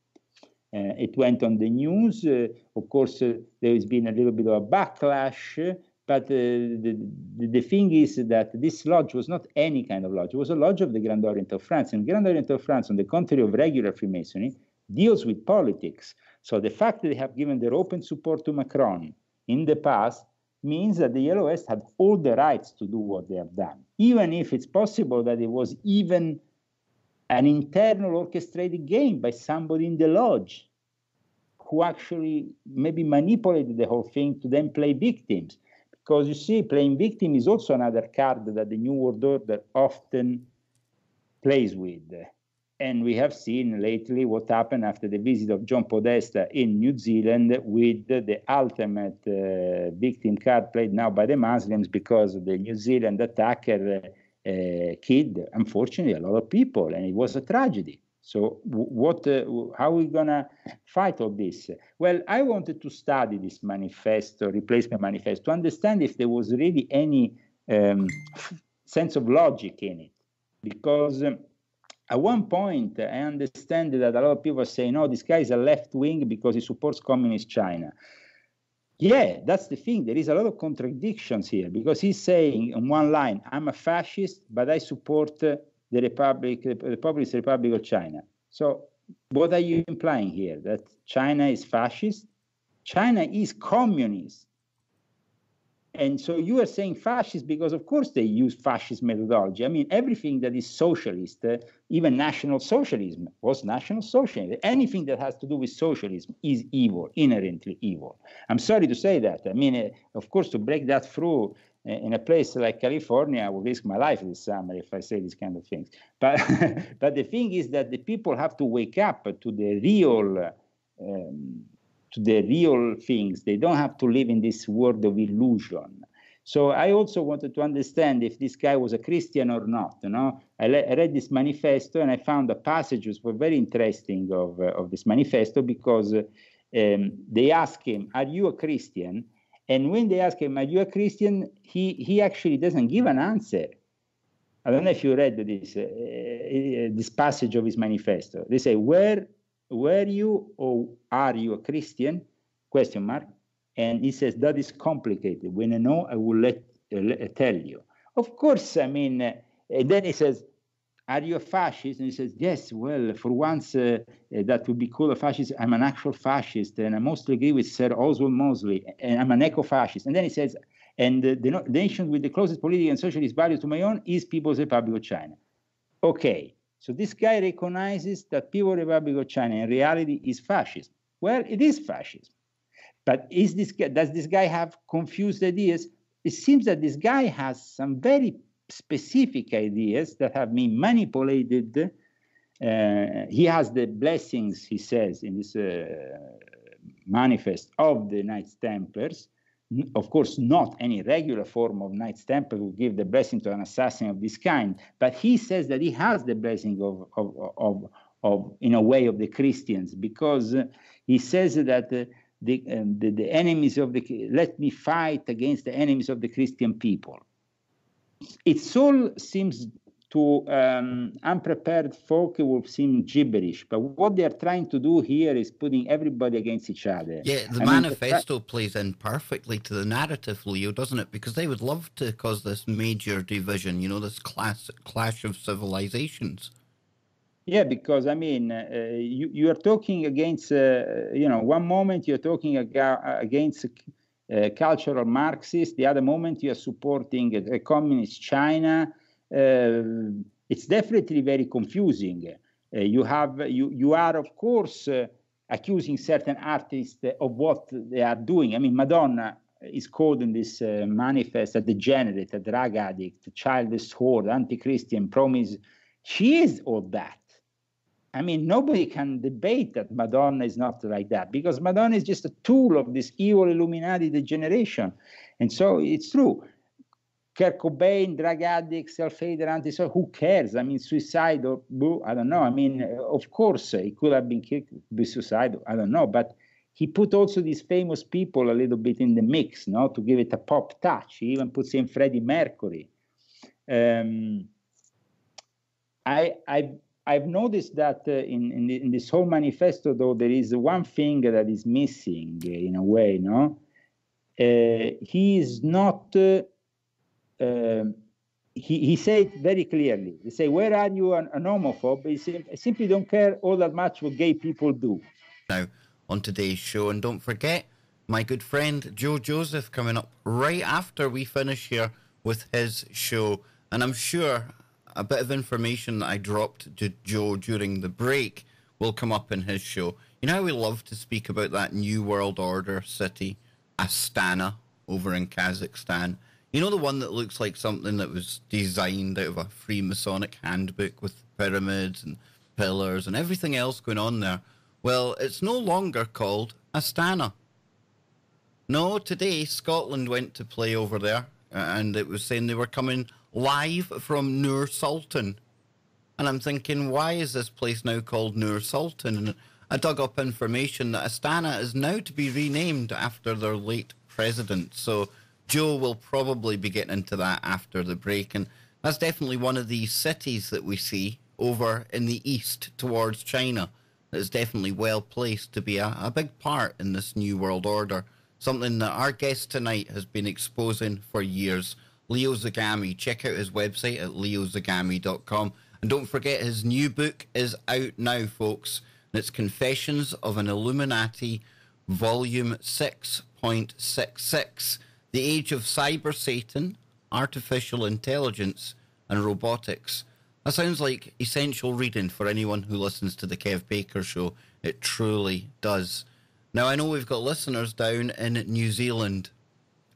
It went on the news. Of course, there has been a little bit of a backlash, but the thing is that this lodge was not any kind of lodge. It was a lodge of the Grand Orient of France. And Grand Orient of France, on the contrary of regular Freemasonry, deals with politics. So the fact that they have given their open support to Macron in the past means that the Yellow Vest had all the rights to do what they have done, even if it's possible that it was even an internal orchestrated game by somebody in the lodge who actually maybe manipulated the whole thing to then play victims. Because you see, playing victim is also another card that the New World Order often plays with. And we have seen lately what happened after the visit of John Podesta in New Zealand with the ultimate victim card played now by the Muslims, because the New Zealand attacker killed, unfortunately, a lot of people, and it was a tragedy. So how are we going to fight all this? Well, I wanted to study this manifesto, replacement manifesto, to understand if there was really any sense of logic in it. Because at one point, I understand that a lot of people are saying, oh, this guy is a left wing because he supports communist China. Yeah, that's the thing. There is a lot of contradictions here, because he's saying on one line, I'm a fascist, but I support the Populist Republic of China. So what are you implying here? That China is fascist? China is communist. And so you are saying fascist because, of course, they use fascist methodology. I mean, everything that is socialist, even National Socialism was National Socialism. Anything that has to do with socialism is evil, inherently evil. I'm sorry to say that. I mean, of course, to break that through in a place like California, I will risk my life this summer if I say these kind of things. But, but the thing is that the people have to wake up to the real things. They don't have to live in this world of illusion. So I also wanted to understand if this guy was a Christian or not. I read this manifesto, and I found the passages were very interesting of this manifesto, because they ask him, are you a Christian? And when they ask him, are you a Christian? He actually doesn't give an answer. I don't know if you read this passage of his manifesto. They say, were you or are you a Christian? Question mark. And he says, that is complicated. When I know, I will tell you. Of course, I mean, and then he says, are you a fascist? And he says, yes, well, for once that would be called a fascist. I'm an actual fascist, and I mostly agree with Sir Oswald Mosley, and I'm an eco-fascist. And then he says, and the nation with the closest political and socialist values to my own is People's Republic of China. Okay, so this guy recognizes that People's Republic of China in reality is fascism. Well, it is fascism. But does this guy have confused ideas? It seems that this guy has some very specific ideas that have been manipulated. He has the blessings, he says, in this manifest of the Knights Templars. Of course, not any regular form of Knights Templar who give the blessing to an assassin of this kind, but he says that he has the blessing of in a way, of the Christians, because he says that the enemies of let me fight against the enemies of the Christian people. It all seems to unprepared folk, it will seem gibberish, but what they're trying to do here is putting everybody against each other. Yeah, the manifesto plays in perfectly to the narrative, Leo, doesn't it? Because they would love to cause this major division, this clash of civilizations. Yeah, because I mean, you are talking against, one moment you're talking against cultural Marxists, the other moment you're supporting a communist China. It's definitely very confusing. You are of course accusing certain artists of what they are doing. I mean, Madonna is called in this manifest a degenerate, a drug addict, a childish whore, anti-Christian, promise. She is all that. I mean, nobody can debate that Madonna is not like that, because Madonna is just a tool of this evil Illuminati degeneration. And so it's true. Kurt Cobain, drug addict, self-hater, anti-social, who cares? I mean, suicide, or I don't know. I mean, of course, he could have been killed, be suicidal, I don't know. But he put also these famous people a little bit in the mix, no, to give it a pop touch. He even puts in Freddie Mercury. I've noticed that in this whole manifesto, though, there is one thing that is missing in a way, no? He is not... he said very clearly. They say, "Where are you, an homophobe?" He said, "I simply don't care all that much what gay people do." Now, on today's show, and don't forget, my good friend Joe Joseph coming up right after we finish here with his show. And I'm sure a bit of information that I dropped to Joe during the break will come up in his show. You know how we love to speak about that New World Order city, Astana, over in Kazakhstan? You know, the one that looks like something that was designed out of a Freemasonic handbook with pyramids and pillars and everything else going on there? Well, it's no longer called Astana. No, today Scotland went to play over there, and it was saying they were coming live from Nur Sultan. And I'm thinking, why is this place now called Nur Sultan? And I dug up information that Astana is now to be renamed after their late president. So Joe will probably be getting into that after the break. And that's definitely one of these cities that we see over in the east towards China that is definitely well placed to be a big part in this New World Order. Something that our guest tonight has been exposing for years. Leo Zagami. Check out his website at leozagami.com. And don't forget, his new book is out now, folks. And it's Confessions of an Illuminati, Volume 6.66. The Age of Cyber Satan, Artificial Intelligence, and Robotics. That sounds like essential reading for anyone who listens to the Kev Baker Show. It truly does. Now, I know we've got listeners down in New Zealand,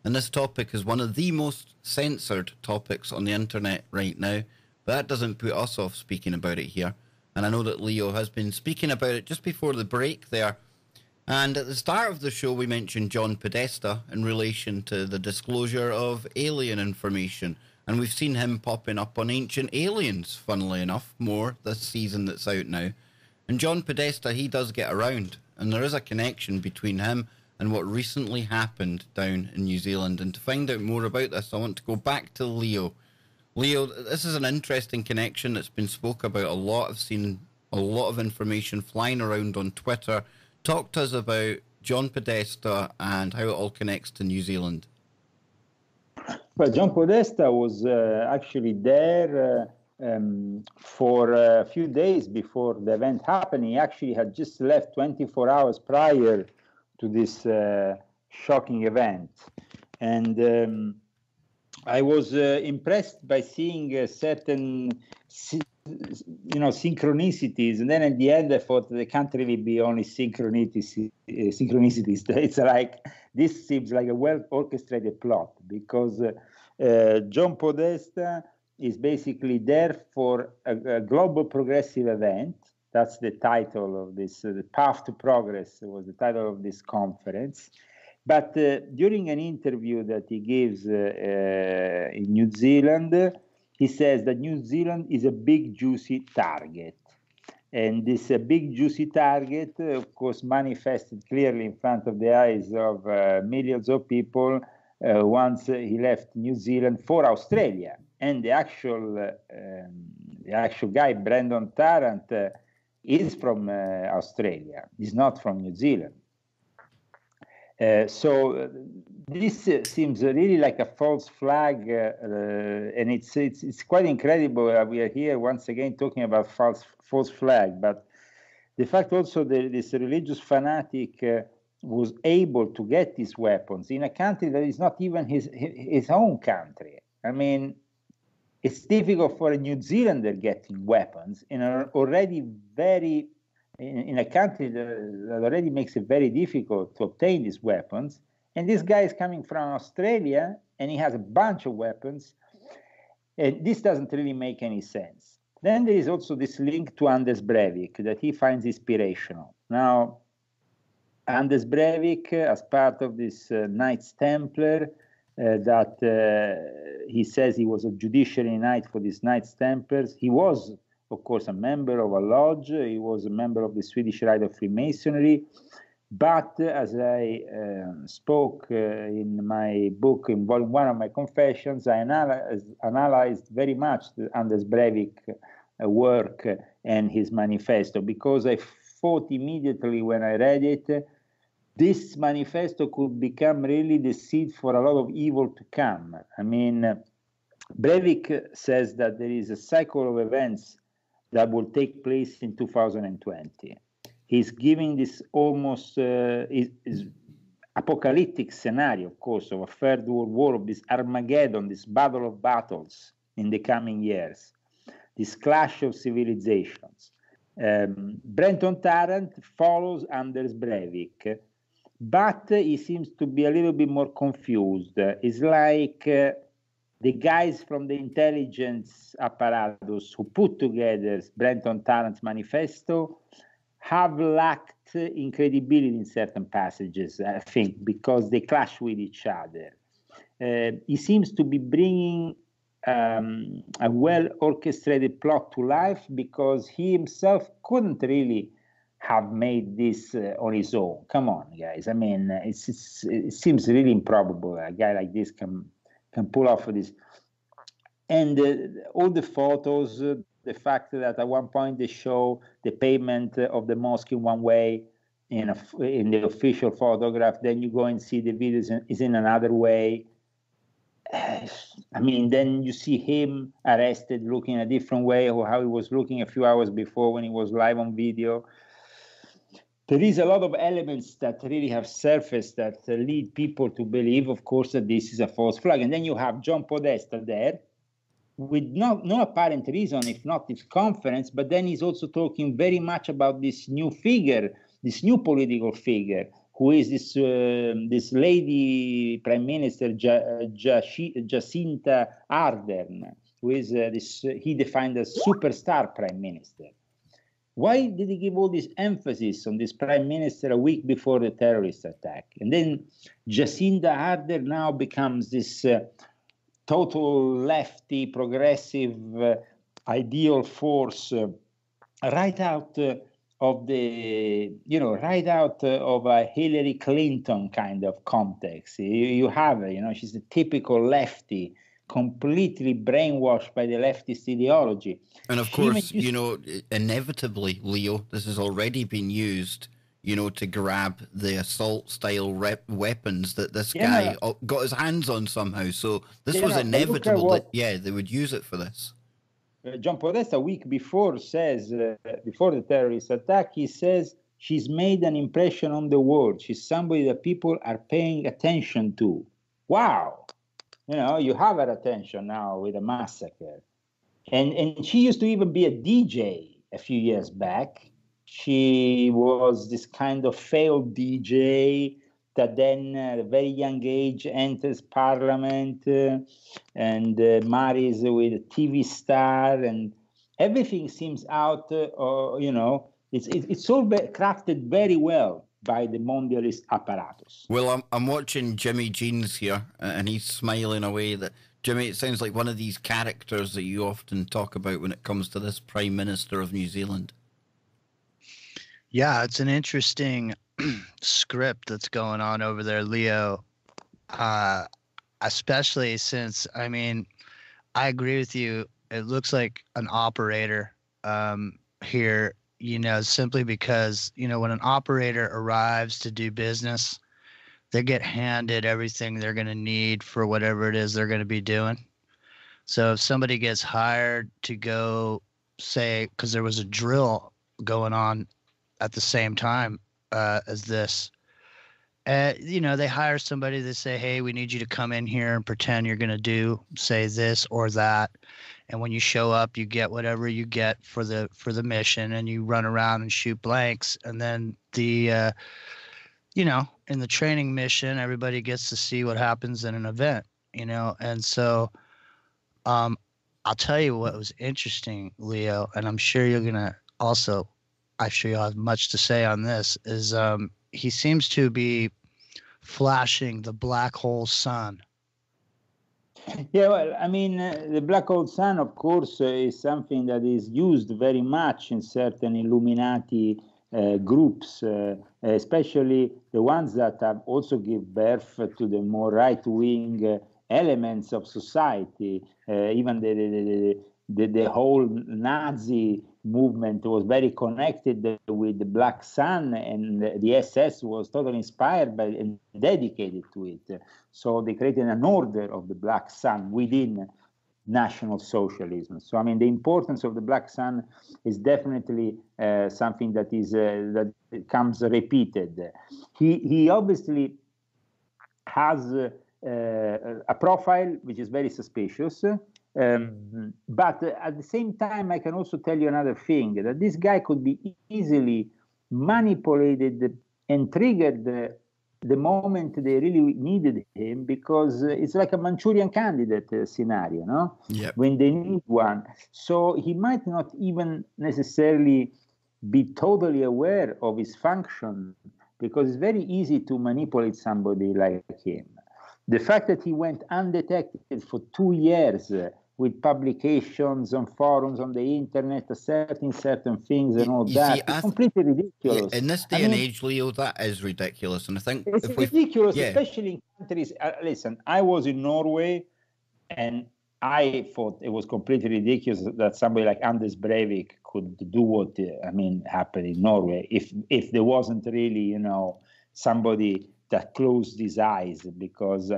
and this topic is one of the most censored topics on the internet right now, but that doesn't put us off speaking about it here. And I know that Leo has been speaking about it just before the break there. And at the start of the show, we mentioned John Podesta in relation to the disclosure of alien information. And we've seen him popping up on Ancient Aliens, funnily enough, more this season that's out now. And John Podesta, he does get around. And there is a connection between him and what recently happened down in New Zealand. And to find out more about this, I want to go back to Leo. Leo, this is an interesting connection that's been spoke about a lot. I've seen a lot of information flying around on Twitter. Talk to us about John Podesta and how it all connects to New Zealand. Well, John Podesta was actually there for a few days before the event happened. He actually had just left 24 hours prior to this shocking event. And I was impressed by seeing certain synchronicities, and then at the end I thought they can't really be only synchronicities. It's like, this seems like a well orchestrated plot, because John Podesta is basically there for a global progressive event. That's the title of this. The Path to Progress was the title of this conference. But during an interview that he gives in New Zealand, he says that New Zealand is a big, juicy target. And this big, juicy target, of course, manifested clearly in front of the eyes of millions of people once he left New Zealand for Australia. And the actual guy, Brandon Tarrant, is from Australia. He's not from New Zealand. So this seems really like a false flag, and it's quite incredible. We are here once again talking about false flag, but the fact also that this religious fanatic was able to get these weapons in a country that is not even his own country. I mean, it's difficult for a New Zealander getting weapons in a already very in a country that already makes it very difficult to obtain these weapons. And this guy is coming from Australia and he has a bunch of weapons. And this doesn't really make any sense. Then there is also this link to Anders Breivik that he finds inspirational. Now, Anders Breivik, as part of this Knights Templar, that he says he was a judiciary knight for these Knights Templars. He was, of course, a member of a lodge. He was a member of the Swedish Rite of Freemasonry. But as I spoke in my book, in volume 1 of my Confessions, I analyzed very much Anders Breivik work and his manifesto, because I thought immediately when I read it, this manifesto could become really the seed for a lot of evil to come. I mean, Breivik says that there is a cycle of events that will take place in 2020. He's giving this almost is apocalyptic scenario, of course, of a third world war, of this Armageddon, this battle of battles in the coming years, this clash of civilizations. Brenton Tarrant follows Anders Breivik, but he seems to be a little bit more confused. It's like the guys from the intelligence apparatus who put together Brenton Tarrant's manifesto have lacked in credibility in certain passages, I think, because they clash with each other. He seems to be bringing a well-orchestrated plot to life because he himself couldn't really have made this on his own. Come on, guys. I mean, it seems really improbable a guy like this can pull off this. And all the photos, the fact that at one point they show the pavement of the mosque in one way in the official photograph, then you go and see the videos is in another way. I mean, then you see him arrested looking a different way, or how he was looking a few hours before when he was live on video. There is a lot of elements that really have surfaced that lead people to believe, of course, that this is a false flag. And then you have John Podesta there with no apparent reason, if not this conference, but then he's also talking very much about this new figure, this new political figure, who is this lady Prime Minister Jacinta Ardern, who is he defined as superstar Prime Minister. Why did he give all this emphasis on this Prime Minister a week before the terrorist attack? And then Jacinta Ardern now becomes this total lefty, progressive, ideal force right out of the, right out of a Hillary Clinton kind of context. You have her, she's a typical lefty, completely brainwashed by the leftist ideology. And of course, inevitably, Leo, this has already been used, to grab the assault-style weapons that this guy got his hands on somehow. So this was inevitable that, they would use it for this. John Podesta, a week before, says, before the terrorist attack, he says, she's made an impression on the world. She's somebody that people are paying attention to. Wow. You have her attention now with a massacre. And she used to even be a DJ a few years back. She was this kind of failed DJ that then at a very young age enters parliament and marries with a TV star, and everything seems out, it's all crafted very well by the mondialist apparatus. Well, I'm watching Jimmy Jeans here, and he's smiling away. That Jimmy, it sounds like one of these characters that you often talk about when it comes to this Prime Minister of New Zealand. Yeah, it's an interesting script that's going on over there, Leo. Especially since, I mean, I agree with you. It looks like an operator here, simply because, when an operator arrives to do business, they get handed everything they're going to need for whatever it is they're going to be doing. So if somebody gets hired to go, say, because there was a drill going on at the same time as this, they hire somebody, they say, hey, we need you to come in here and pretend you're going to do, say, this or that. And when you show up, you get whatever you get for the mission, and you run around and shoot blanks. And then in the training mission, everybody gets to see what happens in an event, And so I'll tell you what was interesting, Leo, and I'm sure you're going to also, I'm sure you'll have much to say on this, is he seems to be flashing the black hole sun. Yeah, well, I mean, the black hole sun, of course, is something that is used very much in certain Illuminati groups, especially the ones that have also give birth to the more right-wing elements of society. Even the whole Nazi movement was very connected with the Black Sun, and the SS was totally inspired by and dedicated to it. So they created an order of the Black Sun within National Socialism. So I mean, the importance of the Black Sun is definitely something that is that comes repeated. He obviously has a profile which is very suspicious. But at the same time, I can also tell you another thing, that this guy could be easily manipulated and triggered the moment they really needed him, because it's like a Manchurian candidate scenario, no? Yep. When they need one. So he might not even necessarily be totally aware of his function, because it's very easy to manipulate somebody like him. The fact that he went undetected for 2 years with publications on forums on the internet, asserting certain things and all that, it's completely ridiculous. Yeah, in this day and age, Leo, that is ridiculous. And I think it's ridiculous, especially in countries. Listen, I was in Norway, and I thought it was completely ridiculous that somebody like Anders Breivik could do what happened in Norway if there wasn't really, somebody that closed his eyes, because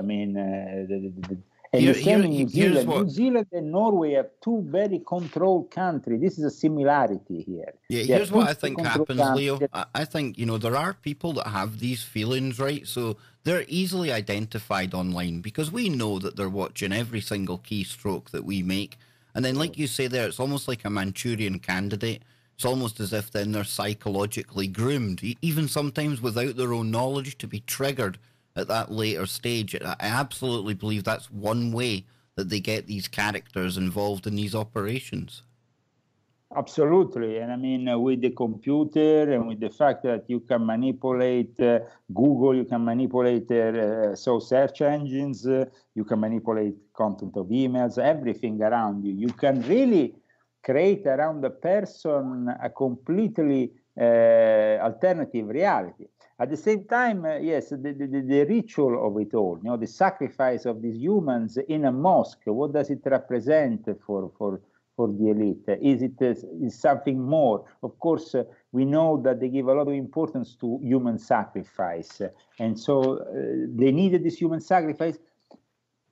New Zealand and Norway are two very controlled countries. This is a similarity here. Yeah, here's what I think happens, Leo. I think, there are people that have these feelings, right? So they're easily identified online, because we know that they're watching every single keystroke that we make. And then, like you say there, it's almost like a Manchurian candidate. It's almost as if then they're psychologically groomed, even sometimes without their own knowledge, to be triggered at that later stage. I absolutely believe that's one way that they get these characters involved in these operations. Absolutely. And with the computer and with the fact that you can manipulate Google, you can manipulate search engines, you can manipulate content of emails, everything around you. You can really create around the person a completely alternative reality. At the same time, yes, the ritual of it all, the sacrifice of these humans in a mosque, what does it represent for the elite? Is something more? Of course, we know that they give a lot of importance to human sacrifice, and so they needed this human sacrifice.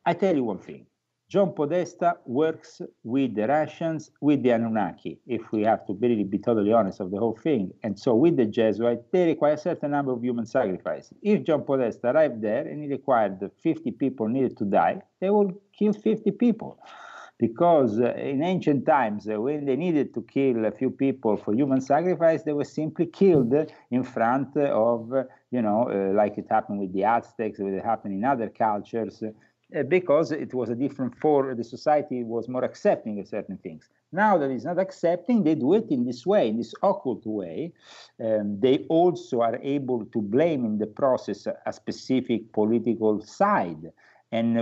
I tell you one thing. John Podesta works with the Russians, with the Anunnaki, if we have to really be totally honest of the whole thing. And so with the Jesuits, they require a certain number of human sacrifices. If John Podesta arrived there and he required 50 people needed to die, they will kill 50 people. because in ancient times, when they needed to kill a few people for human sacrifice, they were simply killed in front of, like it happened with the Aztecs, it happened in other cultures, because it was a different form. The society was more accepting of certain things. Now that it's not accepting, they do it in this way, in this occult way. They also are able to blame in the process a specific political side. And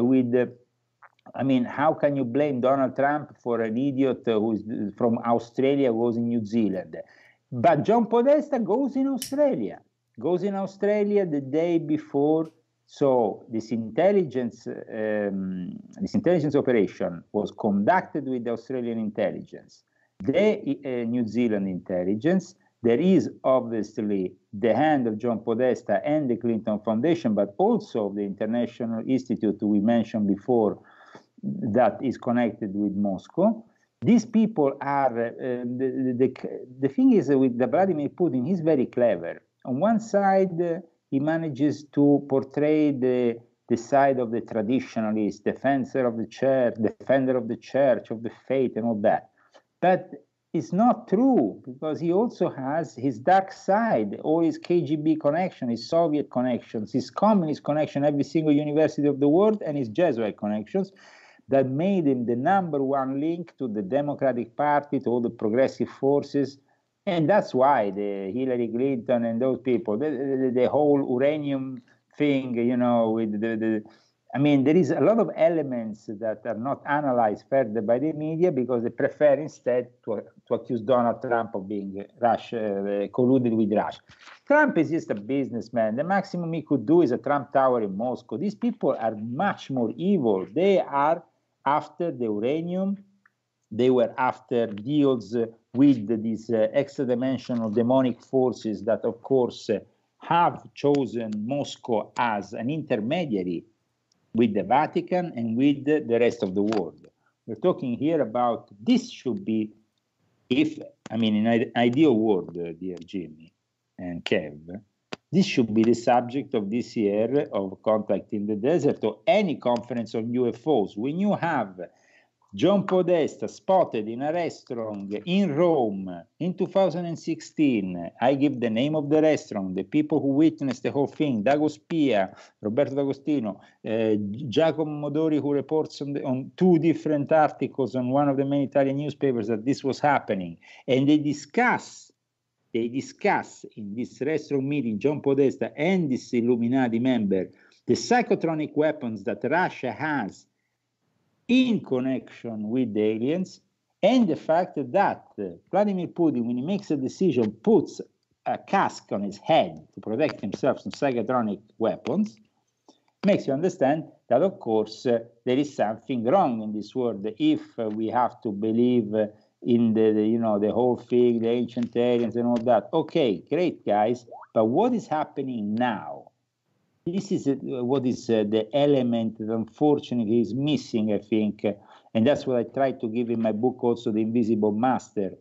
how can you blame Donald Trump for an idiot who is from Australia, goes in New Zealand? But John Podesta goes in Australia the day before. So this intelligence operation was conducted with the Australian intelligence, the New Zealand intelligence. There is obviously the hand of John Podesta and the Clinton Foundation, but also the International Institute we mentioned before that is connected with Moscow. These people are, the thing is with the Vladimir Putin, he's very clever. On one side, he manages to portray the side of the traditionalist, defender of the church, of the faith, and all that. But it's not true, because he also has his dark side, all his KGB connection, his Soviet connections, his communist connection, every single university of the world, and his Jesuit connections that made him the #1 link to the Democratic Party, to all the progressive forces. And that's why the Hillary Clinton and those people, the whole uranium thing, with there is a lot of elements that are not analyzed further by the media, because they prefer instead to accuse Donald Trump of being colluded with Russia. Trump is just a businessman. The maximum he could do is a Trump Tower in Moscow. These people are much more evil. They are after the uranium. They were after deals with these extra-dimensional demonic forces that, of course, have chosen Moscow as an intermediary with the Vatican and with the rest of the world. We're talking here about this should be, in an ideal world, dear Jimmy and Kev, this should be the subject of this year of Conflict in the Desert or any conference on UFOs. When you have John Podesta spotted in a restaurant in Rome in 2016. I give the name of the restaurant, the people who witnessed the whole thing, Dago Spia, Roberto D'Agostino, Giacomo Modori, who reports on 2 different articles on one of the main Italian newspapers that this was happening. And they discuss in this restaurant meeting, John Podesta and this Illuminati member, the psychotronic weapons that Russia has in connection with the aliens, and the fact that Vladimir Putin, when he makes a decision, puts a cask on his head to protect himself from psychotronic weapons, makes you understand that, of course, there is something wrong in this world if we have to believe in the whole thing, the ancient aliens and all that. Okay, great, guys, but what is happening now? This is what is the element that unfortunately is missing, I think, and that's what I try to give in my book also, The Invisible Master,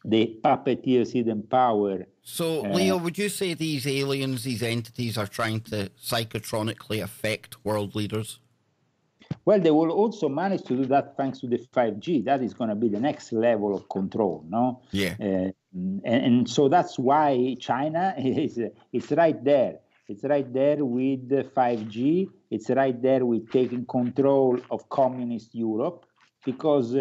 the puppeteer's hidden power. So, Leo, would you say these aliens, these entities are trying to psychotronically affect world leaders? Well, they will also manage to do that thanks to the 5G. That is going to be the next level of control, no? Yeah. And so that's why China is right there. It's right there with 5G. It's right there with taking control of communist Europe. Because,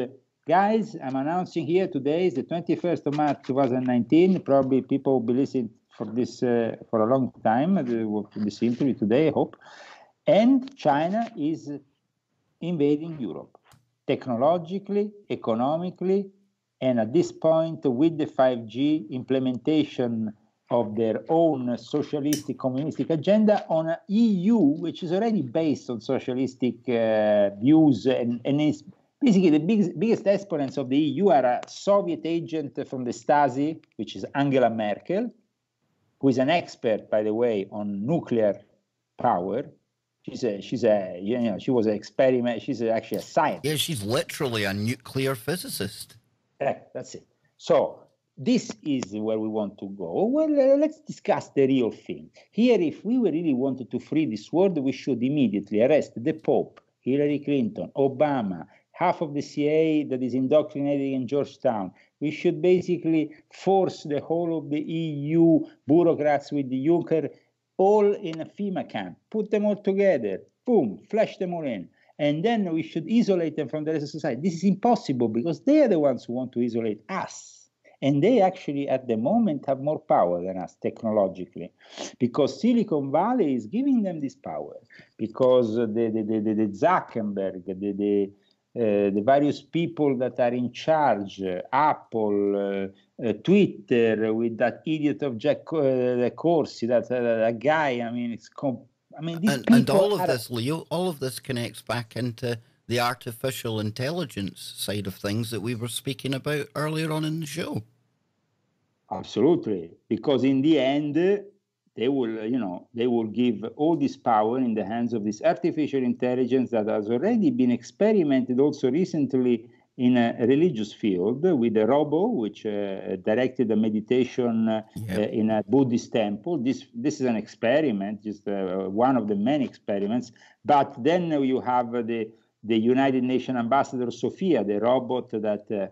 guys, I'm announcing here today is the 21st of March 2019. Probably people will be listening for this for a long time, for this interview today, I hope. And China is invading Europe, technologically, economically, and at this point, with the 5G implementation of their own socialistic, communistic agenda on an EU, which is already based on socialistic views, and is basically the biggest exponents of the EU are a Soviet agent from the Stasi, which is Angela Merkel, who is an expert, by the way, on nuclear power. She was an experiment. She's actually a scientist. Yeah, she's literally a nuclear physicist. That's it. So this is where we want to go. Well, let's discuss the real thing. Here, if we really wanted to free this world, we should immediately arrest the Pope, Hillary Clinton, Obama, half of the CIA that is indoctrinated in Georgetown. We should basically force the whole of the EU bureaucrats with the Juncker all in a FEMA camp, put them all together, boom, flash them all in. And then we should isolate them from the rest of society. This is impossible because they are the ones who want to isolate us. And they actually, at the moment, have more power than us technologically, because Silicon Valley is giving them this power, because the Zuckerberg, the various people that are in charge, Apple, Twitter, with that idiot of Jack Dorsey, that guy. I mean, these people and all of this, Leo, all of this connects back into the artificial intelligence side of things that we were speaking about earlier on in the show. Absolutely, because in the end, they will give all this power in the hands of this artificial intelligence that has already been experimented also recently in a religious field with a robot which directed a meditation in a Buddhist temple. This is an experiment, just one of the many experiments. But then you have the United Nations ambassador Sophia, the robot that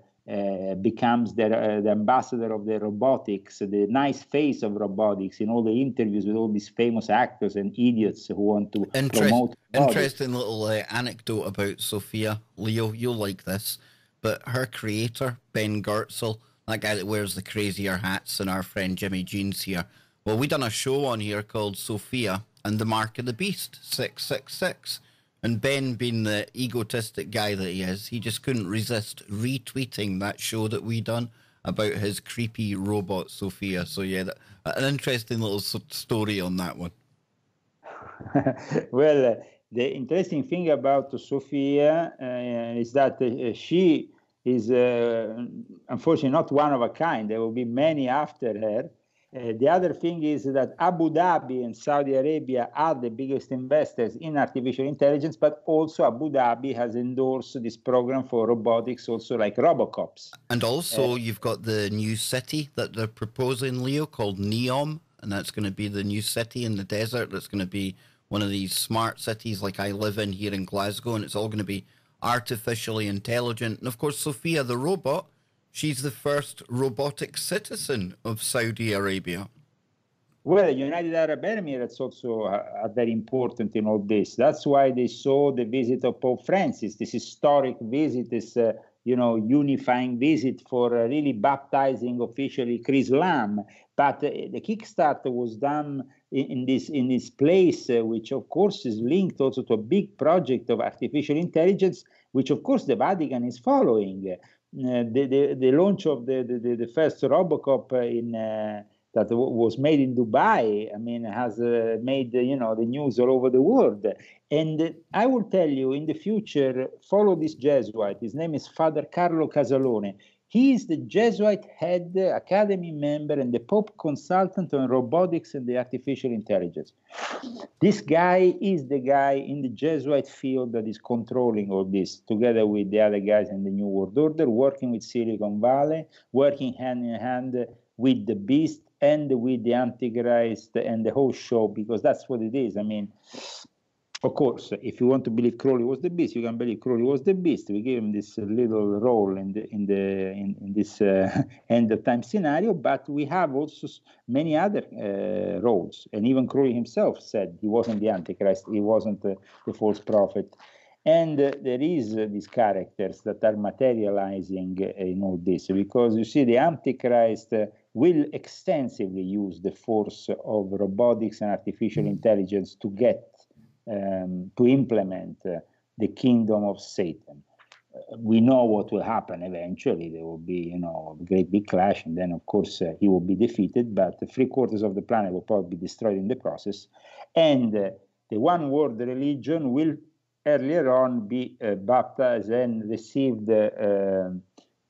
becomes the ambassador of the robotics, the nice face of robotics in all the interviews with all these famous actors and idiots who want to promote. Interesting little anecdote about Sophia. Leo, you'll like this. But her creator, Ben Goertzel, that guy that wears the crazier hats, and our friend Jimmy Jeans here. Well, we done a show on here called Sophia and the Mark of the Beast, 666. And Ben, being the egotistic guy that he is, he just couldn't resist retweeting that show that we done about his creepy robot Sophia. So yeah, an interesting little story on that one. Well, the interesting thing about Sophia is that she is unfortunately not one of a kind. There will be many after her. The other thing is that Abu Dhabi and Saudi Arabia are the biggest investors in artificial intelligence, but also Abu Dhabi has endorsed this program for robotics, also like Robocops. And also you've got the new city that they're proposing, Leo, called NEOM, and that's going to be the new city in the desert. That's going to be one of these smart cities like I live in here in Glasgow, and it's all going to be artificially intelligent. And of course, Sophia the robot, she's the first robotic citizen of Saudi Arabia. Well, United Arab Emirates also are very important in all this. That's why they saw the visit of Pope Francis, this historic visit, this unifying visit for really baptizing officially Islam. But the Kickstarter was done in this place, which of course is linked also to a big project of artificial intelligence, which of course the Vatican is following. The launch of the first Robocop that was made in Dubai, has made the news all over the world. And I will tell you, in the future, follow this Jesuit. His name is Father Carlo Casalone. He is the Jesuit head academy member and the Pope consultant on robotics and the artificial intelligence. This guy is the guy in the Jesuit field that is controlling all this, together with the other guys in the New World Order, working with Silicon Valley, working hand in hand with the beast and with the Antichrist and the whole show, because that's what it is. Of course, if you want to believe Crowley was the beast, you can believe Crowley was the beast. We gave him this little role in this end of time scenario, but we have also many other roles. And even Crowley himself said he wasn't the Antichrist, he wasn't the false prophet. And there is these characters that are materializing in all this, because you see, the Antichrist will extensively use the force of robotics and artificial intelligence to get to implement the kingdom of Satan. We know what will happen eventually. There will be, a great big clash, and then, of course, he will be defeated, but 3/4 of the planet will probably be destroyed in the process. And the one world religion will earlier on be baptized and received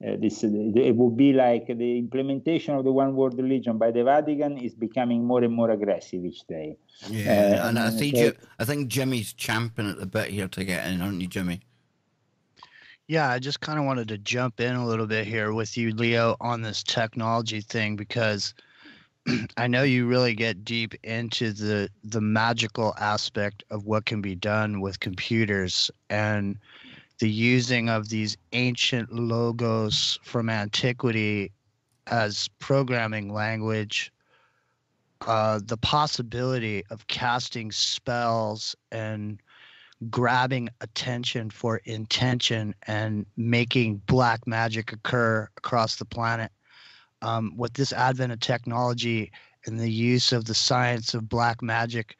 it will be like the implementation of the one world religion by the Vatican is becoming more and more aggressive each day. Yeah, and I think Jimmy's champing at the bit here to get in, aren't you, Jimmy? Yeah, I just kind of wanted to jump in a little bit here with you, Leo, on this technology thing, because I know you really get deep into the magical aspect of what can be done with computers. And the using of these ancient logos from antiquity as programming language, the possibility of casting spells and grabbing attention for intention and making black magic occur across the planet. With this advent of technology and the use of the science of black magic,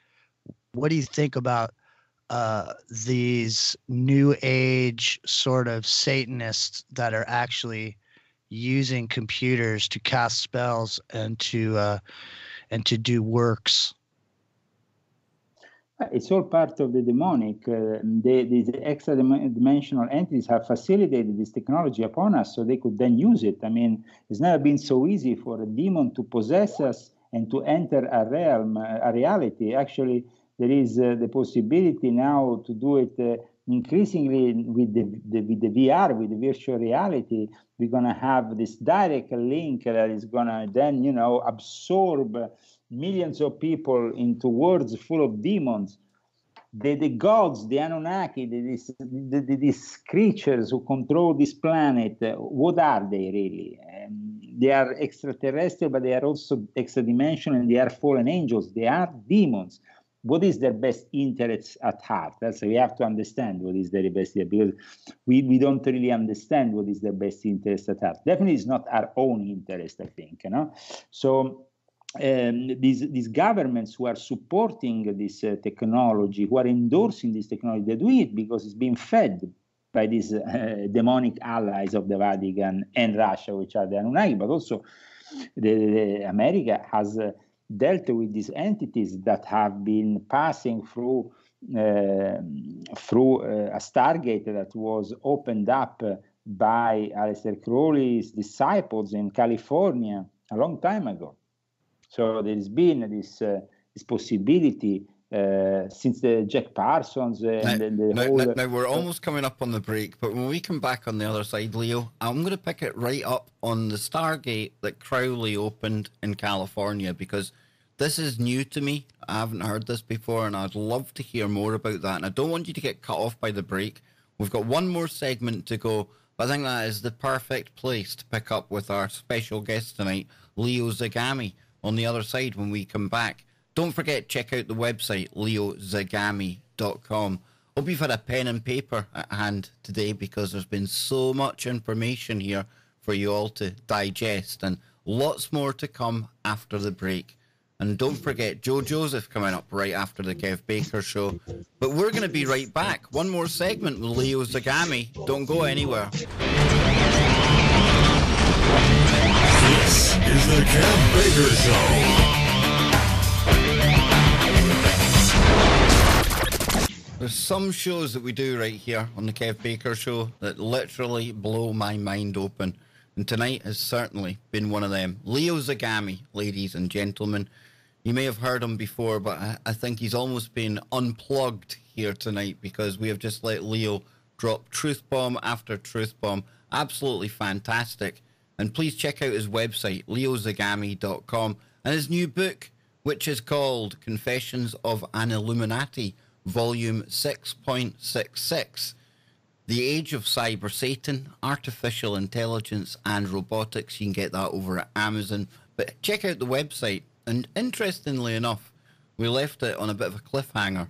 what do you think about these new age sort of Satanists that are actually using computers to cast spells and to do works? It's all part of the demonic. These extra-dimensional entities have facilitated this technology upon us so they could then use it. I mean, it's never been so easy for a demon to possess us and to enter a realm, a reality. Actually, there is the possibility now to do it increasingly with the VR, with the virtual reality. We're going to have this direct link that is going to then, absorb millions of people into worlds full of demons. The gods, the Anunnaki, these creatures who control this planet, what are they really? They are extraterrestrial, but they are also extra-dimensional, and they are fallen angels. They are demons. What is their best interest at heart? That's we have to understand what is their best interest, because we don't really understand what is their best interest at heart. Definitely, it's not our own interest, I think. So these governments who are supporting this technology, who are endorsing this technology, they do it because it's being fed by these demonic allies of the Vatican and Russia, which are the Anunnaki, but also America has dealt with these entities that have been passing through a Stargate that was opened up by Aleister Crowley's disciples in California a long time ago. So there's been this possibility since the Jack Parsons and Now we're almost coming up on the break, but when we come back on the other side, Leo, I'm going to pick it right up on the Stargate that Crowley opened in California, because this is new to me. I haven't heard this before, and I'd love to hear more about that. And I don't want you to get cut off by the break. We've got one more segment to go, but I think that is the perfect place to pick up with our special guest tonight, Leo Zagami, on the other side when we come back. Don't forget, check out the website, leozagami.com. Hope you've had a pen and paper at hand today, because there's been so much information here for you all to digest, and lots more to come after the break. And don't forget, Joe Joseph coming up right after the Kev Baker Show. But we're going to be right back. One more segment with Leo Zagami. Don't go anywhere. This is the Kev Baker Show. There's some shows that we do right here on the Kev Baker Show that literally blow my mind open. And tonight has certainly been one of them. Leo Zagami, ladies and gentlemen. You may have heard him before, but I think he's almost been unplugged here tonight, because we have just let Leo drop truth bomb after truth bomb. Absolutely fantastic. And please check out his website, leozagami.com, and his new book, which is called Confessions of an Illuminati, Volume 6.66. The Age of Cyber Satan, Artificial Intelligence and Robotics. You can get that over at Amazon. But check out the website. And interestingly enough, we left it on a bit of a cliffhanger.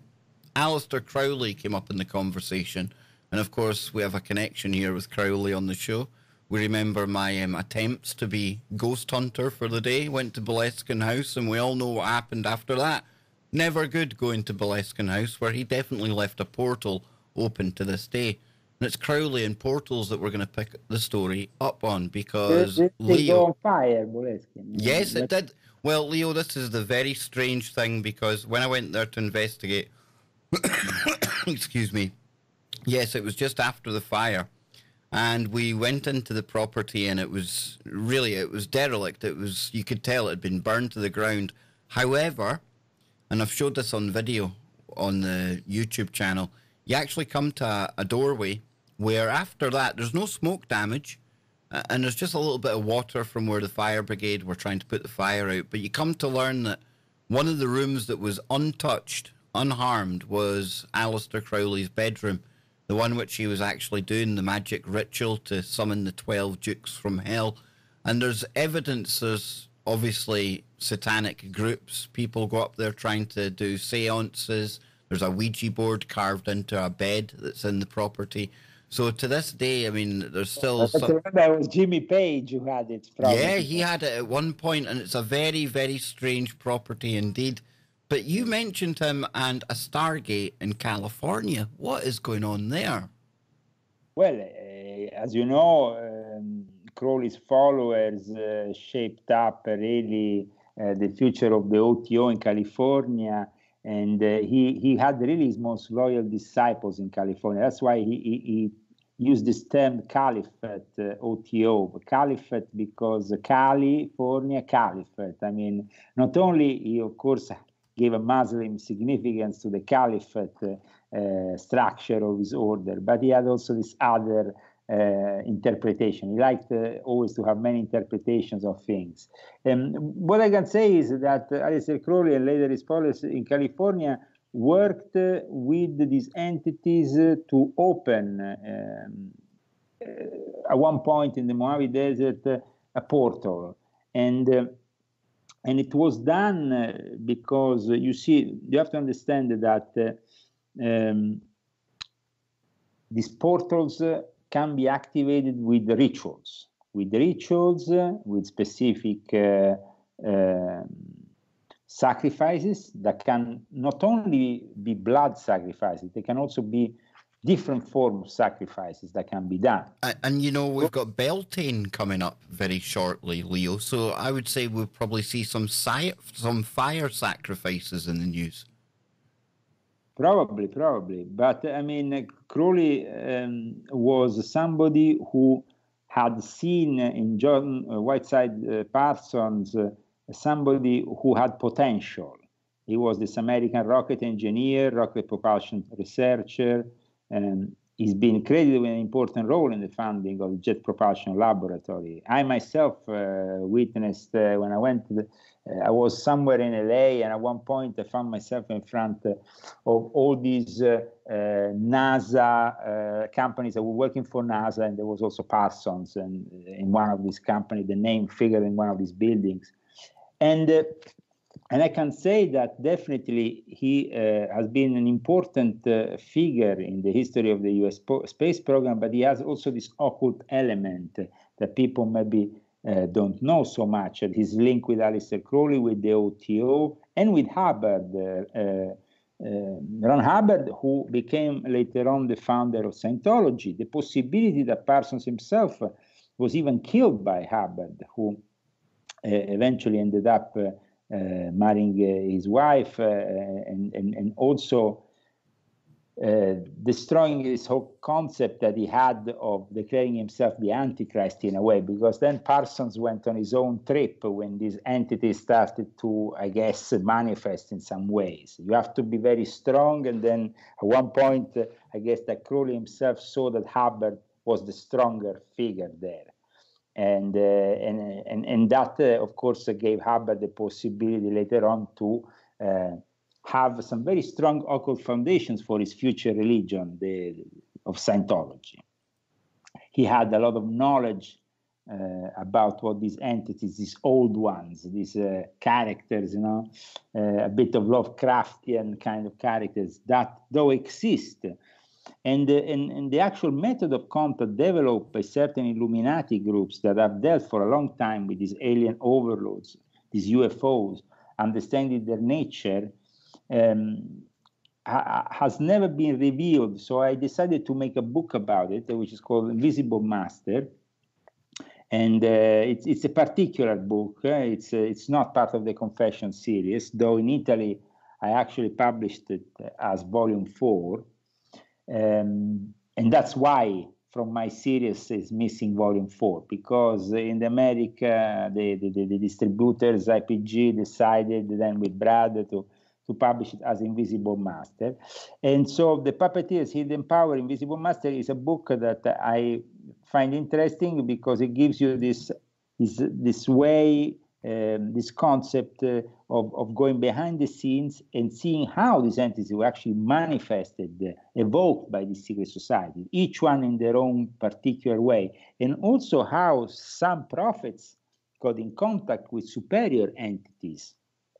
Aleister Crowley came up in the conversation. And of course, we have a connection here with Crowley on the show. We remember my attempts to be ghost hunter for the day. Went to Boleskine House, and we all know what happened after that. Never good going to Boleskine House, where he definitely left a portal open to this day. And it's Crowley and portals that we're going to pick the story up on, because Leo... go on fire, Boleskine. Yes, it did. Well, Leo, this is the very strange thing, because when I went there to investigate, excuse me, yes, it was just after the fire, and we went into the property, and it was derelict. You could tell it had been burned to the ground. However, and I've showed this on video on the YouTube channel, you actually come to a doorway where after that, there's no smoke damage, and there's just a little bit of water from where the fire brigade were trying to put the fire out. But you come to learn that one of the rooms that was untouched, unharmed, was Aleister Crowley's bedroom. the one which he was actually doing the magic ritual to summon the 12 dukes from hell. And there's evidence, there's obviously satanic groups. People go up there trying to do seances. There's a Ouija board carved into a bed that's in the property. So to this day, I mean, there's still some... remember, it was Jimmy Page who had it. Probably. Yeah, he had it at one point, and it's a very, very strange property indeed. But you mentioned him and a Stargate in California. What is going on there? Well, as you know, Crowley's followers shaped up really the future of the OTO in California, and he had really his most loyal disciples in California. That's why he used this term Caliphate, OTO. Caliphate because California, Caliphate. I mean, not only he, of course, gave a Muslim significance to the Caliphate structure of his order, but he had also this other interpretation. He liked always to have many interpretations of things. What I can say is that Aleister Crowley and later his followers in California worked with these entities to open, at one point in the Mojave Desert, a portal. And it was done because, you see, you have to understand that these portals can be activated with rituals, with specific sacrifices that can not only be blood sacrifices, they can also be different forms of sacrifices that can be done. And you know, we've got Beltane coming up very shortly, Leo, so I would say we'll probably see some fire sacrifices in the news. Probably. But I mean, Crowley was somebody who had seen in John Whiteside Parsons somebody who had potential. He was this American rocket engineer, rocket propulsion researcher, and he's been credited with an important role in the funding of the Jet Propulsion Laboratory. I myself witnessed when I went to I was somewhere in LA, and at one point I found myself in front of all these NASA companies that were working for NASA, and there was also Parsons, and in one of these companies, the name figured in one of these buildings. And I can say that definitely he has been an important figure in the history of the U.S. space program, but he has also this occult element that people maybe don't know so much. His link with Aleister Crowley, with the OTO, and with Hubbard, Ron Hubbard, who became later on the founder of Scientology. The possibility that Parsons himself was even killed by Hubbard, who eventually ended up marrying his wife and also destroying this whole concept that he had of declaring himself the Antichrist in a way, because then Parsons went on his own trip when these entities started to, I guess, manifest in some ways. You have to be very strong, and then at one point, I guess that Crowley himself saw that Hubbard was the stronger figure there. And that, of course, gave Hubbard the possibility later on to have some very strong occult foundations for his future religion, of Scientology. He had a lot of knowledge about what these entities, these old ones, these characters, you know, a bit of Lovecraftian kind of characters that though exist. And the actual method of contact developed by certain Illuminati groups that have dealt for a long time with these alien overlords, these UFOs, understanding their nature, has never been revealed. So I decided to make a book about it, which is called Invisible Master. And it's a particular book. It's not part of the Confession series, though in Italy I actually published it as volume 4. And that's why from my series is missing volume 4, because in America the distributors IPG decided then with Brad to publish it as Invisible Master. And so The Puppeteer's Hidden Power, Invisible Master, is a book that I find interesting because it gives you this way this concept of going behind the scenes and seeing how these entities were actually manifested, evoked by these secret societies, each one in their own particular way, and also how some prophets got in contact with superior entities,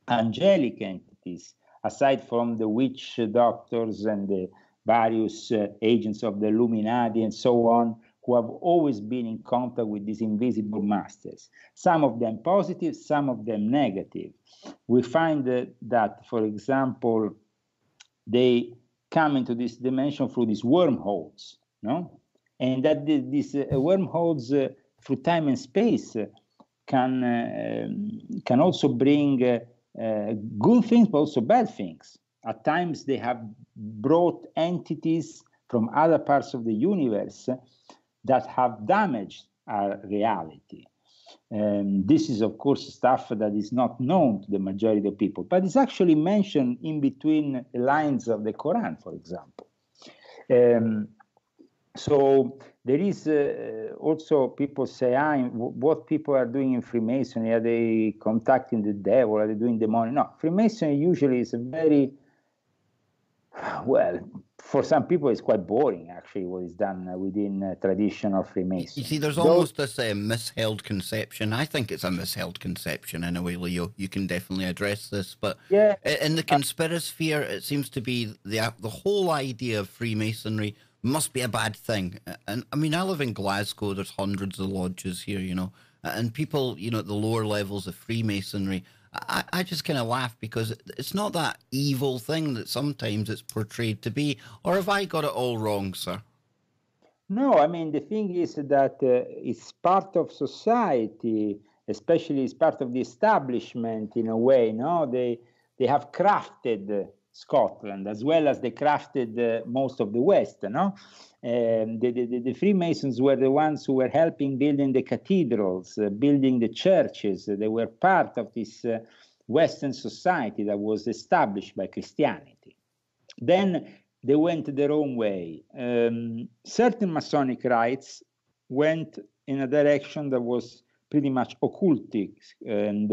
angelic entities, aside from the witch doctors and the various agents of the Illuminati and so on, who have always been in contact with these invisible masters, some of them positive, some of them negative. We find that, for example, they come into this dimension through these wormholes, no? And that these wormholes through time and space can also bring good things, but also bad things. At times, they have brought entities from other parts of the universe that have damaged our reality. This is, of course, stuff that is not known to the majority of people, but it's actually mentioned in between the lines of the Quran, for example. So there is also, people say, what people are doing in Freemasonry, are they contacting the devil, are they doing demonic? No, Freemasonry usually is a very, well, for some people it's quite boring, actually, what is done within traditional Freemasonry. You see, there's almost this misheld conception. I think it's a misheld conception in a way, Leo. You can definitely address this, but yeah, in the conspirasphere, it seems to be the whole idea of Freemasonry must be a bad thing. And I mean, I live in Glasgow. There's hundreds of lodges here, you know, and people, you know, at the lower levels of Freemasonry, I just kind of laugh because it's not that evil thing that sometimes it's portrayed to be. Or have I got it all wrong, sir? No, I mean, the thing is that it's part of society, especially it's part of the establishment in a way, no? They have crafted Scotland as well as they crafted most of the West, no? The Freemasons were the ones who were helping building the cathedrals, building the churches. They were part of this Western society that was established by Christianity. Then they went their own way. Certain Masonic rites went in a direction that was pretty much occultic, and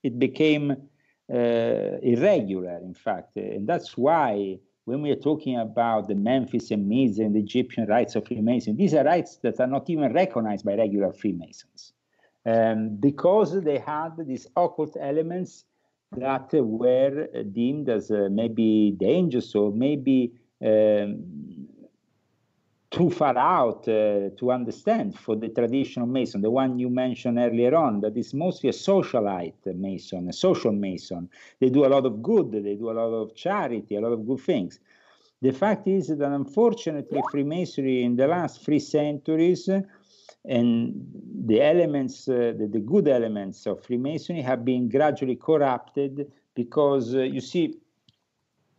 it became irregular, in fact. And that's why when we are talking about the Memphis and Miz and the Egyptian rites of Freemasons, these are rites that are not even recognized by regular Freemasons, because they had these occult elements that were deemed as maybe dangerous or maybe too far out to understand for the traditional Mason, the one you mentioned earlier on, that is mostly a socialite Mason, a social Mason. They do a lot of good, they do a lot of charity, a lot of good things. The fact is that unfortunately Freemasonry in the last 3 centuries and the elements, the good elements of Freemasonry have been gradually corrupted because you see,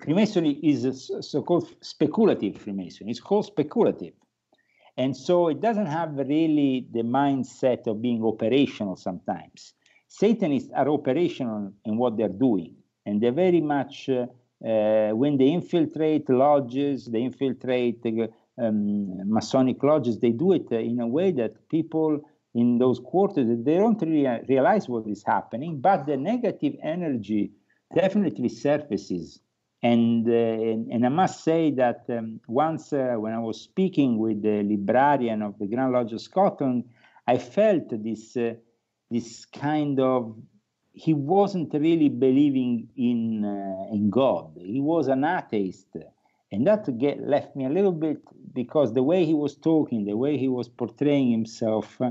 Freemasonry is a so-called speculative Freemasonry. It's called speculative. And so it doesn't have really the mindset of being operational sometimes. Satanists are operational in what they're doing. And they're very much, when they infiltrate lodges, they infiltrate Masonic lodges, they do it in a way that people in those quarters, they don't really realize what is happening, but the negative energy definitely surfaces. And I must say that once when I was speaking with the librarian of the Grand Lodge of Scotland, I felt this kind of, he wasn't really believing in God. He was an atheist. And that left me a little bit, because the way he was talking, the way he was portraying himself,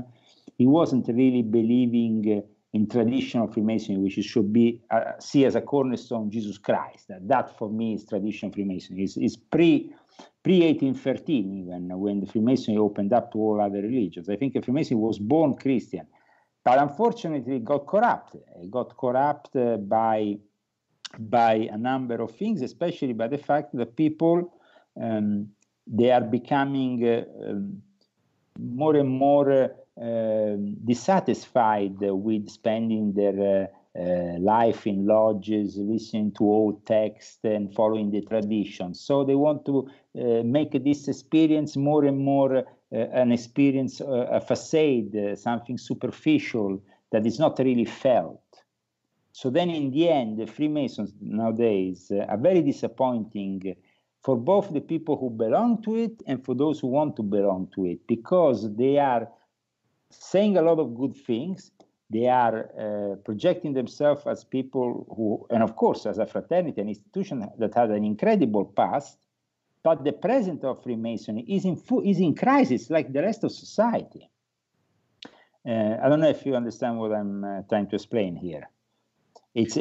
he wasn't really believing in traditional Freemasonry, which should be see as a cornerstone Jesus Christ. That for me is traditional Freemasonry. It's pre-1813 even, when the Freemasonry opened up to all other religions. I think the Freemasonry was born Christian, but unfortunately it got corrupt. It got corrupt by a number of things, especially by the fact that people, they are becoming more and more dissatisfied with spending their life in lodges, listening to old texts and following the traditions. So they want to make this experience more and more an experience, a facade, something superficial, that is not really felt. So then in the end, the Freemasons nowadays are very disappointing for both the people who belong to it and for those who want to belong to it, because they are saying a lot of good things. They are projecting themselves as people who, and of course, as a fraternity, an institution that had an incredible past, but the present of Freemasonry is in crisis like the rest of society. I don't know if you understand what I'm trying to explain here. It's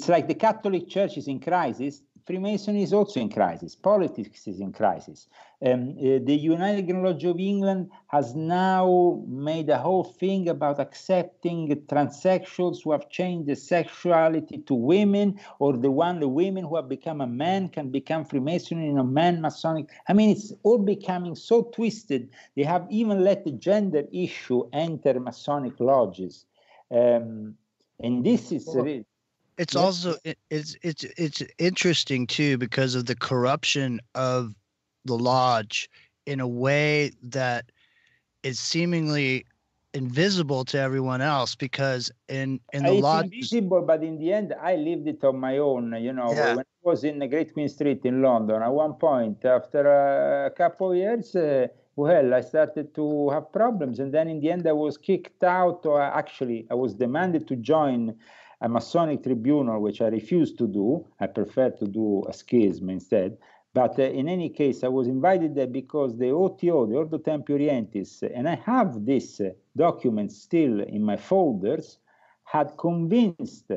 like the Catholic Church is in crisis. Freemasonry is also in crisis. Politics is in crisis. The United Lodge of England has now made a whole thing about accepting transsexuals who have changed their sexuality to women, or the women who have become a man can become Freemasonry in a man Masonic. I mean, it's all becoming so twisted. They have even let the gender issue enter Masonic lodges. And this is it's also it's interesting too, because of the corruption of the lodge in a way that is seemingly invisible to everyone else, because in the lodge, it's invisible, but in the end I lived it on my own. When I was in the Great Queen Street in London, at one point after a couple of years, well, I started to have problems, and then in the end I was kicked out, or actually I was demanded to join a Masonic tribunal, which I refused to do. I prefer to do a schism instead. But in any case, I was invited there because the OTO, the Ordo Templi Orientis, and I have this document still in my folders, had convinced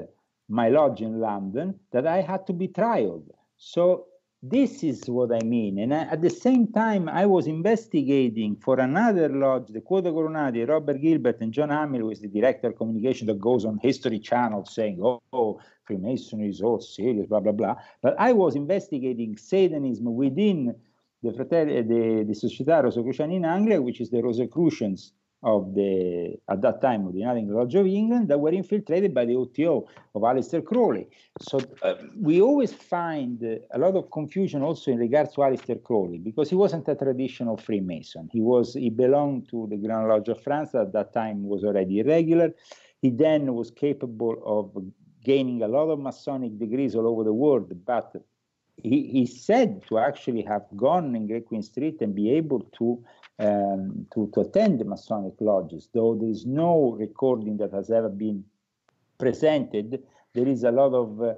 my lodge in London that I had to be trialed. So this is what I mean. And at the same time, I was investigating for another lodge, the Quota Coronati, Robert Gilbert and John Hamill, who is the director of communication that goes on History Channel saying, oh, Freemasonry is all serious, blah, blah, blah. But I was investigating Satanism within the Società Rosicruciana in Anglia, which is the Rosicrucians of at that time of the United Lodge of England, that were infiltrated by the OTO of Aleister Crowley. So we always find a lot of confusion also in regards to Aleister Crowley, because he wasn't a traditional Freemason. He belonged to the Grand Lodge of France, that at that time was already irregular. He then was capable of gaining a lot of Masonic degrees all over the world, but he said to actually have gone in Great Queen Street and be able to attend the Masonic lodges, though there is no recording that has ever been presented. There is a lot of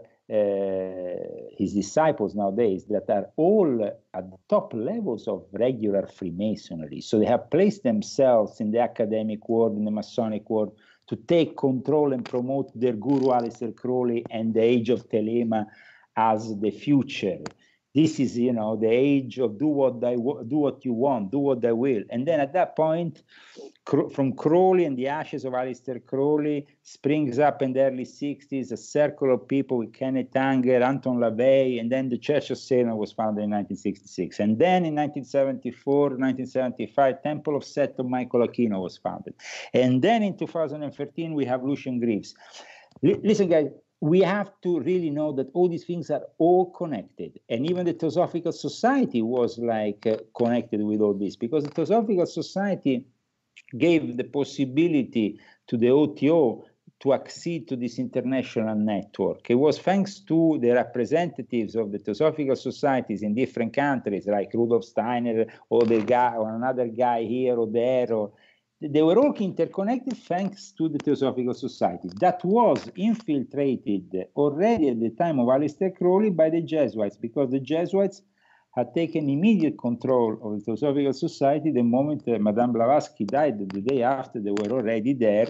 his disciples nowadays that are all at the top levels of regular Freemasonry. So they have placed themselves in the academic world, in the Masonic world, to take control and promote their guru Aleister Crowley and the Age of Thelema as the future. This is, the age of do what you want, do what I will. And then at that point, from Crowley and the ashes of Aleister Crowley springs up in the early 60s a circle of people with Kenneth Anger, Anton LaVey, and then the Church of Salem was founded in 1966. And then in 1974, 1975, Temple of Set of Michael Aquino was founded. And then in 2013, we have Lucian Greaves. Listen, guys, we have to really know that all these things are all connected. And even the Theosophical Society was connected with all this, because the Theosophical Society gave the possibility to the OTO to accede to this international network. It was thanks to the representatives of the Theosophical Societies in different countries, like Rudolf Steiner or another guy here or there, or they were all interconnected thanks to the Theosophical Society that was infiltrated already at the time of Aleister Crowley by the Jesuits, because the Jesuits had taken immediate control of the Theosophical Society the moment Madame Blavatsky died. The day after, they were already there,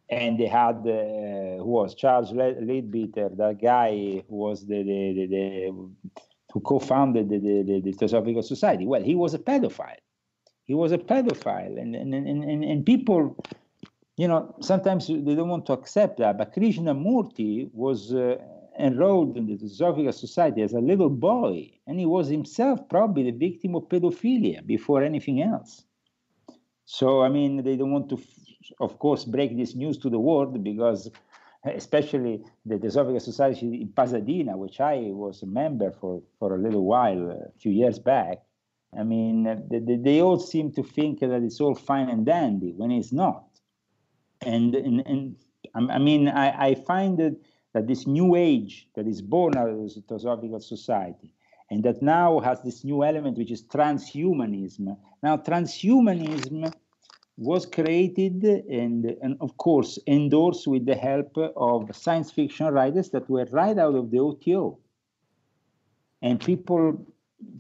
and they had who was Charles Leadbeater, that guy who was who co-founded the Theosophical Society. Well, he was a pedophile. He was a pedophile, and people, sometimes they don't want to accept that. But Krishnamurti was enrolled in the Theosophical Society as a little boy, and he was himself probably the victim of pedophilia before anything else. So, I mean, they don't want to, of course, break this news to the world, because especially the Theosophical Society in Pasadena, which I was a member for a little while, a few years back, I mean, they all seem to think that it's all fine and dandy when it's not. And I mean, I find that this new age that is born out of the Theosophical Society, and that now has this new element, which is transhumanism. Now, transhumanism was created and of course endorsed with the help of science fiction writers that were right out of the OTO. And people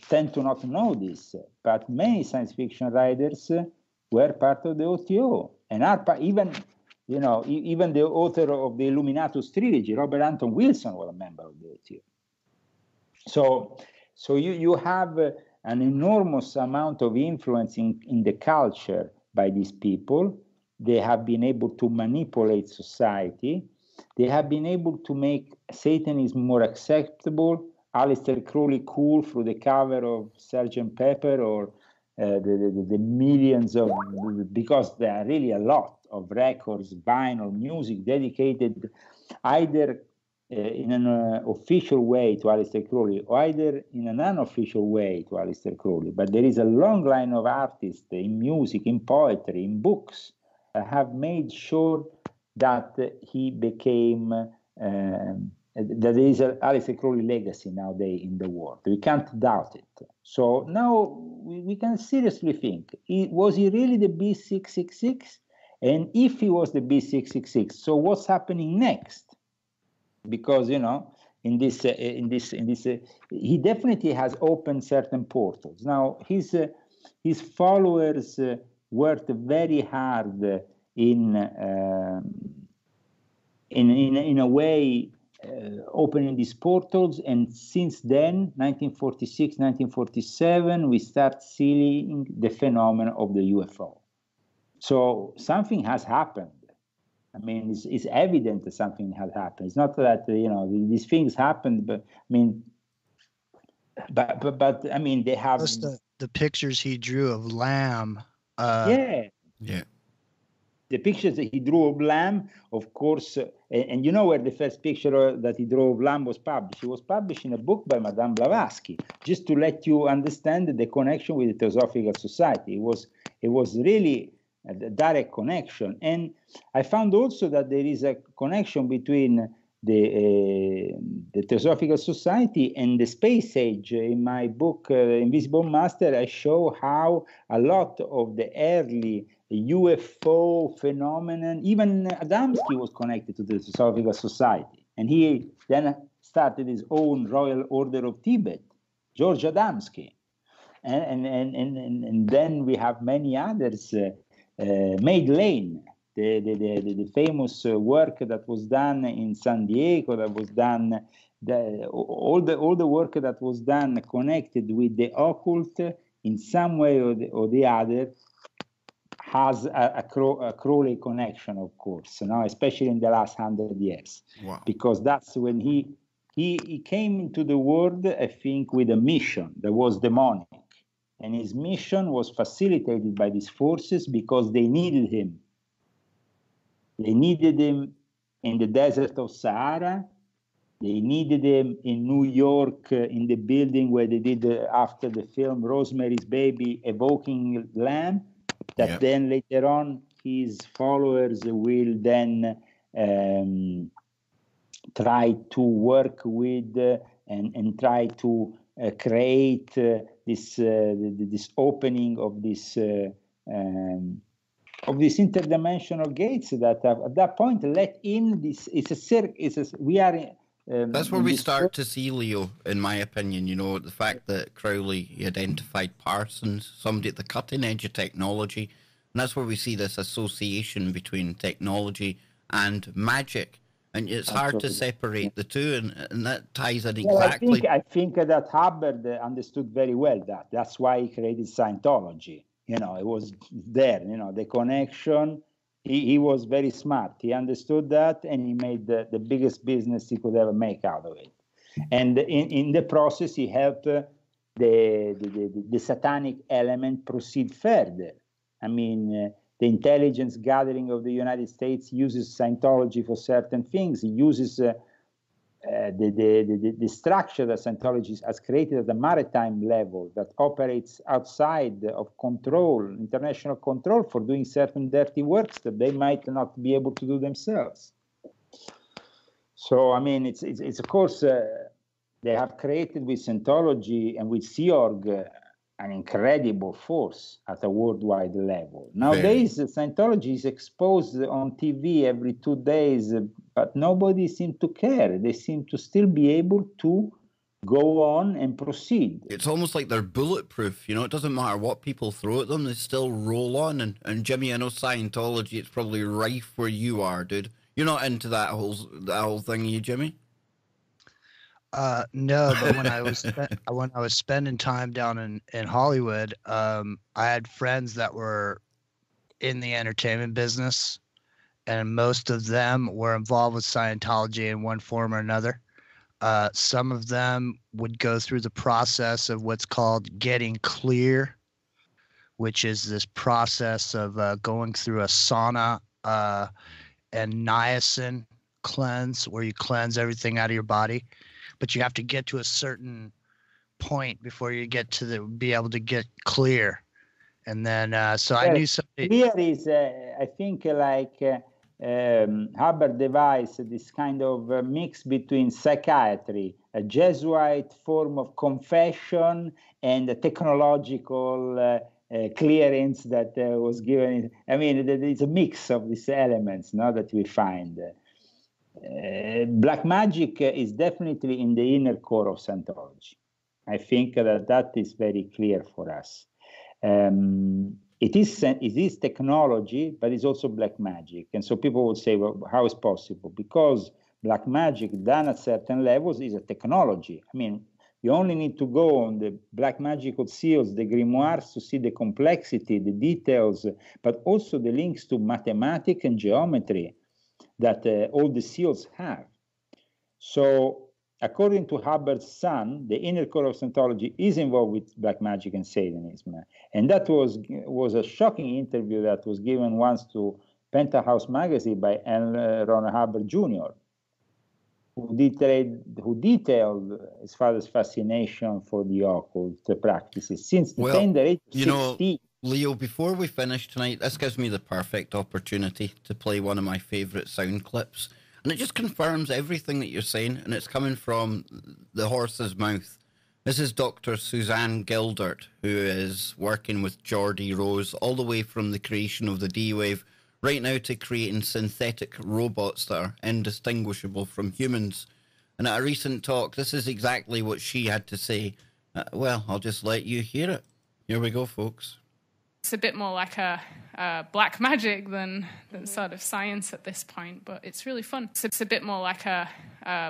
tend to not know this, but many science fiction writers were part of the OTO and are even, you know, even the author of the Illuminatus trilogy, Robert Anton Wilson, was a member of the OTO. So you have an enormous amount of influence in the culture by these people. They have been able to manipulate society. They have been able to make Satanism more acceptable. Aleister Crowley cool through the cover of Sgt. Pepper, or the millions of, because there are really a lot of records, vinyl, music dedicated either in an official way to Aleister Crowley, or either in an unofficial way to Aleister Crowley. But there is a long line of artists in music, in poetry, in books, have made sure that he became, that there is an Aleister Crowley legacy nowadays in the world. We can't doubt it. So now we can seriously think, was he really the B666? And if he was the B666, so what's happening next? Because, you know, in this, he definitely has opened certain portals. Now, his followers worked very hard in a way opening these portals, and since then, 1946, 1947, we start seeing the phenomenon of the UFO. So something has happened. I mean, it's evident that something has happened. It's not that, you know, these things happened, but I mean, but I mean, they have just the pictures he drew of Lamb. Yeah. The pictures that he drew of Lamb, of course, and you know where the first picture that he drew of Lamb was published? It was published in a book by Madame Blavatsky, just to let you understand the connection with the Theosophical Society. It was really a direct connection. And I found also that there is a connection between the Theosophical Society and the space age. In my book, Invisible Master, I show how a lot of the early UFO phenomenon, even Adamski was connected to the Theosophical Society. And he then started his own Royal Order of Tibet, George Adamski. And then we have many others. Maid Lane, the famous work that was done in San Diego, that was done, all the work that was done connected with the occult in some way or the other has a Crowley connection, of course, especially in the last 100 years. Wow. Because that's when he came into the world, I think, with a mission that was demonic. And his mission was facilitated by these forces because they needed him. They needed him in the desert of Sahara. They needed him in New York, in the building where they did, after the film Rosemary's Baby, evoking Lamb, that then later on his followers will then try to work with and try to create this opening of this interdimensional gates that at that point let in this. That's where we start to see, Leo, in my opinion, the fact that Crowley identified Parsons, somebody at the cutting edge of technology, and that's where we see this association between technology and magic. And it's hard to separate the two, and that ties in exactly. I think that Hubbard understood very well that. That's why he created Scientology. It was there, the connection. He was very smart. He understood that, and he made the biggest business he could ever make out of it. And in the process, he helped the satanic element proceed further. I mean, the intelligence gathering of the United States uses Scientology for certain things. It uses the structure that Scientology has created at the maritime level that operates outside of control, international control, for doing certain dirty works that they might not be able to do themselves. So, I mean, it's of course, they have created with Scientology and with Sea Org an incredible force at a worldwide level. Nowadays, Scientology is exposed on TV every 2 days, but nobody seems to care. They seem to still be able to go on and proceed. It's almost like they're bulletproof. You know, it doesn't matter what people throw at them, they still roll on. And Jimmy, I know Scientology, it's probably rife where you are, dude. You're not into that whole thing, you, Jimmy? No, but when I was spending time down in Hollywood, I had friends that were in the entertainment business, and most of them were involved with Scientology in one form or another. Some of them would go through the process of what's called getting clear, which is this process of going through a sauna and niacin cleanse, where you cleanse everything out of your body. But you have to get to a certain point before you get to be able to get clear. And then, so I knew somebody. Clear is, I think, like Hubbard devised this kind of mix between psychiatry, a Jesuit form of confession, and a technological clearance that was given. I mean, it's a mix of these elements now that we find. Black magic is definitely in the inner core of Scientology. I think that is very clear for us. It is technology, but it's also black magic. And so people would say, well, how is possible? Because black magic done at certain levels is a technology. I mean, you only need to go on the black magical seals, the grimoires, to see the complexity, the details, but also the links to mathematics and geometry that all the seals have. So, according to Hubbard's son, the inner core of Scientology is involved with black magic and Satanism. And that was a shocking interview that was given once to Penthouse magazine by L. Ron Hubbard Jr., who detailed his father's fascination for the occult practices since the tender age of 16. Leo, before we finish tonight, this gives me the perfect opportunity to play one of my favourite sound clips. And it just confirms everything that you're saying, and it's coming from the horse's mouth. This is Dr. Suzanne Gildert, who is working with Geordie Rose all the way from the creation of the D-Wave right now to creating synthetic robots that are indistinguishable from humans. And at a recent talk, this is exactly what she had to say. Well, I'll just let you hear it. Here we go, folks. It's a bit more like a black magic than sort of science at this point, but it's really fun. It's a bit more like a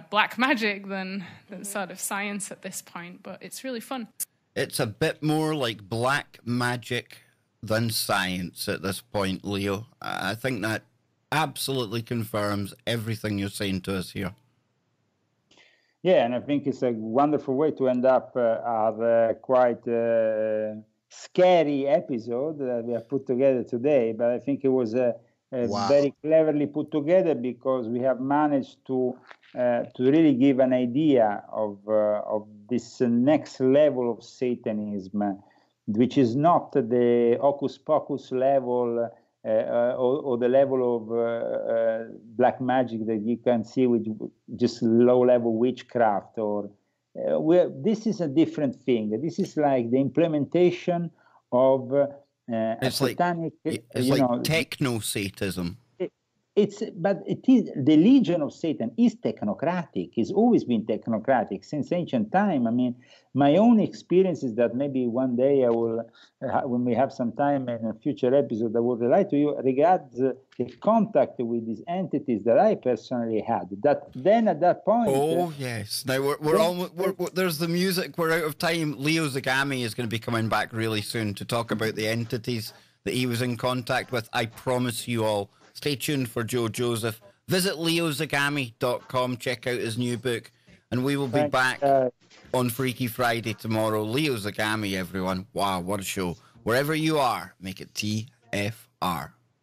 black magic than sort of science at this point, but it's really fun. It's a bit more like black magic than science at this point, Leo. I think that absolutely confirms everything you're saying to us here. Yeah, and I think it's a wonderful way to end up our quite scary episode that we have put together today. But I think it was very cleverly put together, because we have managed to really give an idea of this next level of Satanism, which is not the hocus pocus level or the level of black magic that you can see with just low-level witchcraft. Or this is a different thing. This is like the implementation of it's satanic. It's like techno-Satanism. But it is, the Legion of Satan is technocratic. It's always been technocratic since ancient time. I mean, my own experience is that maybe one day I will, when we have some time in a future episode, I will relate to you regarding the contact with these entities that I personally had. That then at that point. Oh yes. Now we're there's the music. We're out of time. Leo Zagami is going to be coming back really soon to talk about the entities that he was in contact with. I promise you all. Stay tuned for Joe Joseph. Visit leozagami.com. Check out his new book. And we will be back on Freaky Friday tomorrow. Leo Zagami, everyone. Wow, what a show. Wherever you are, make it TFR.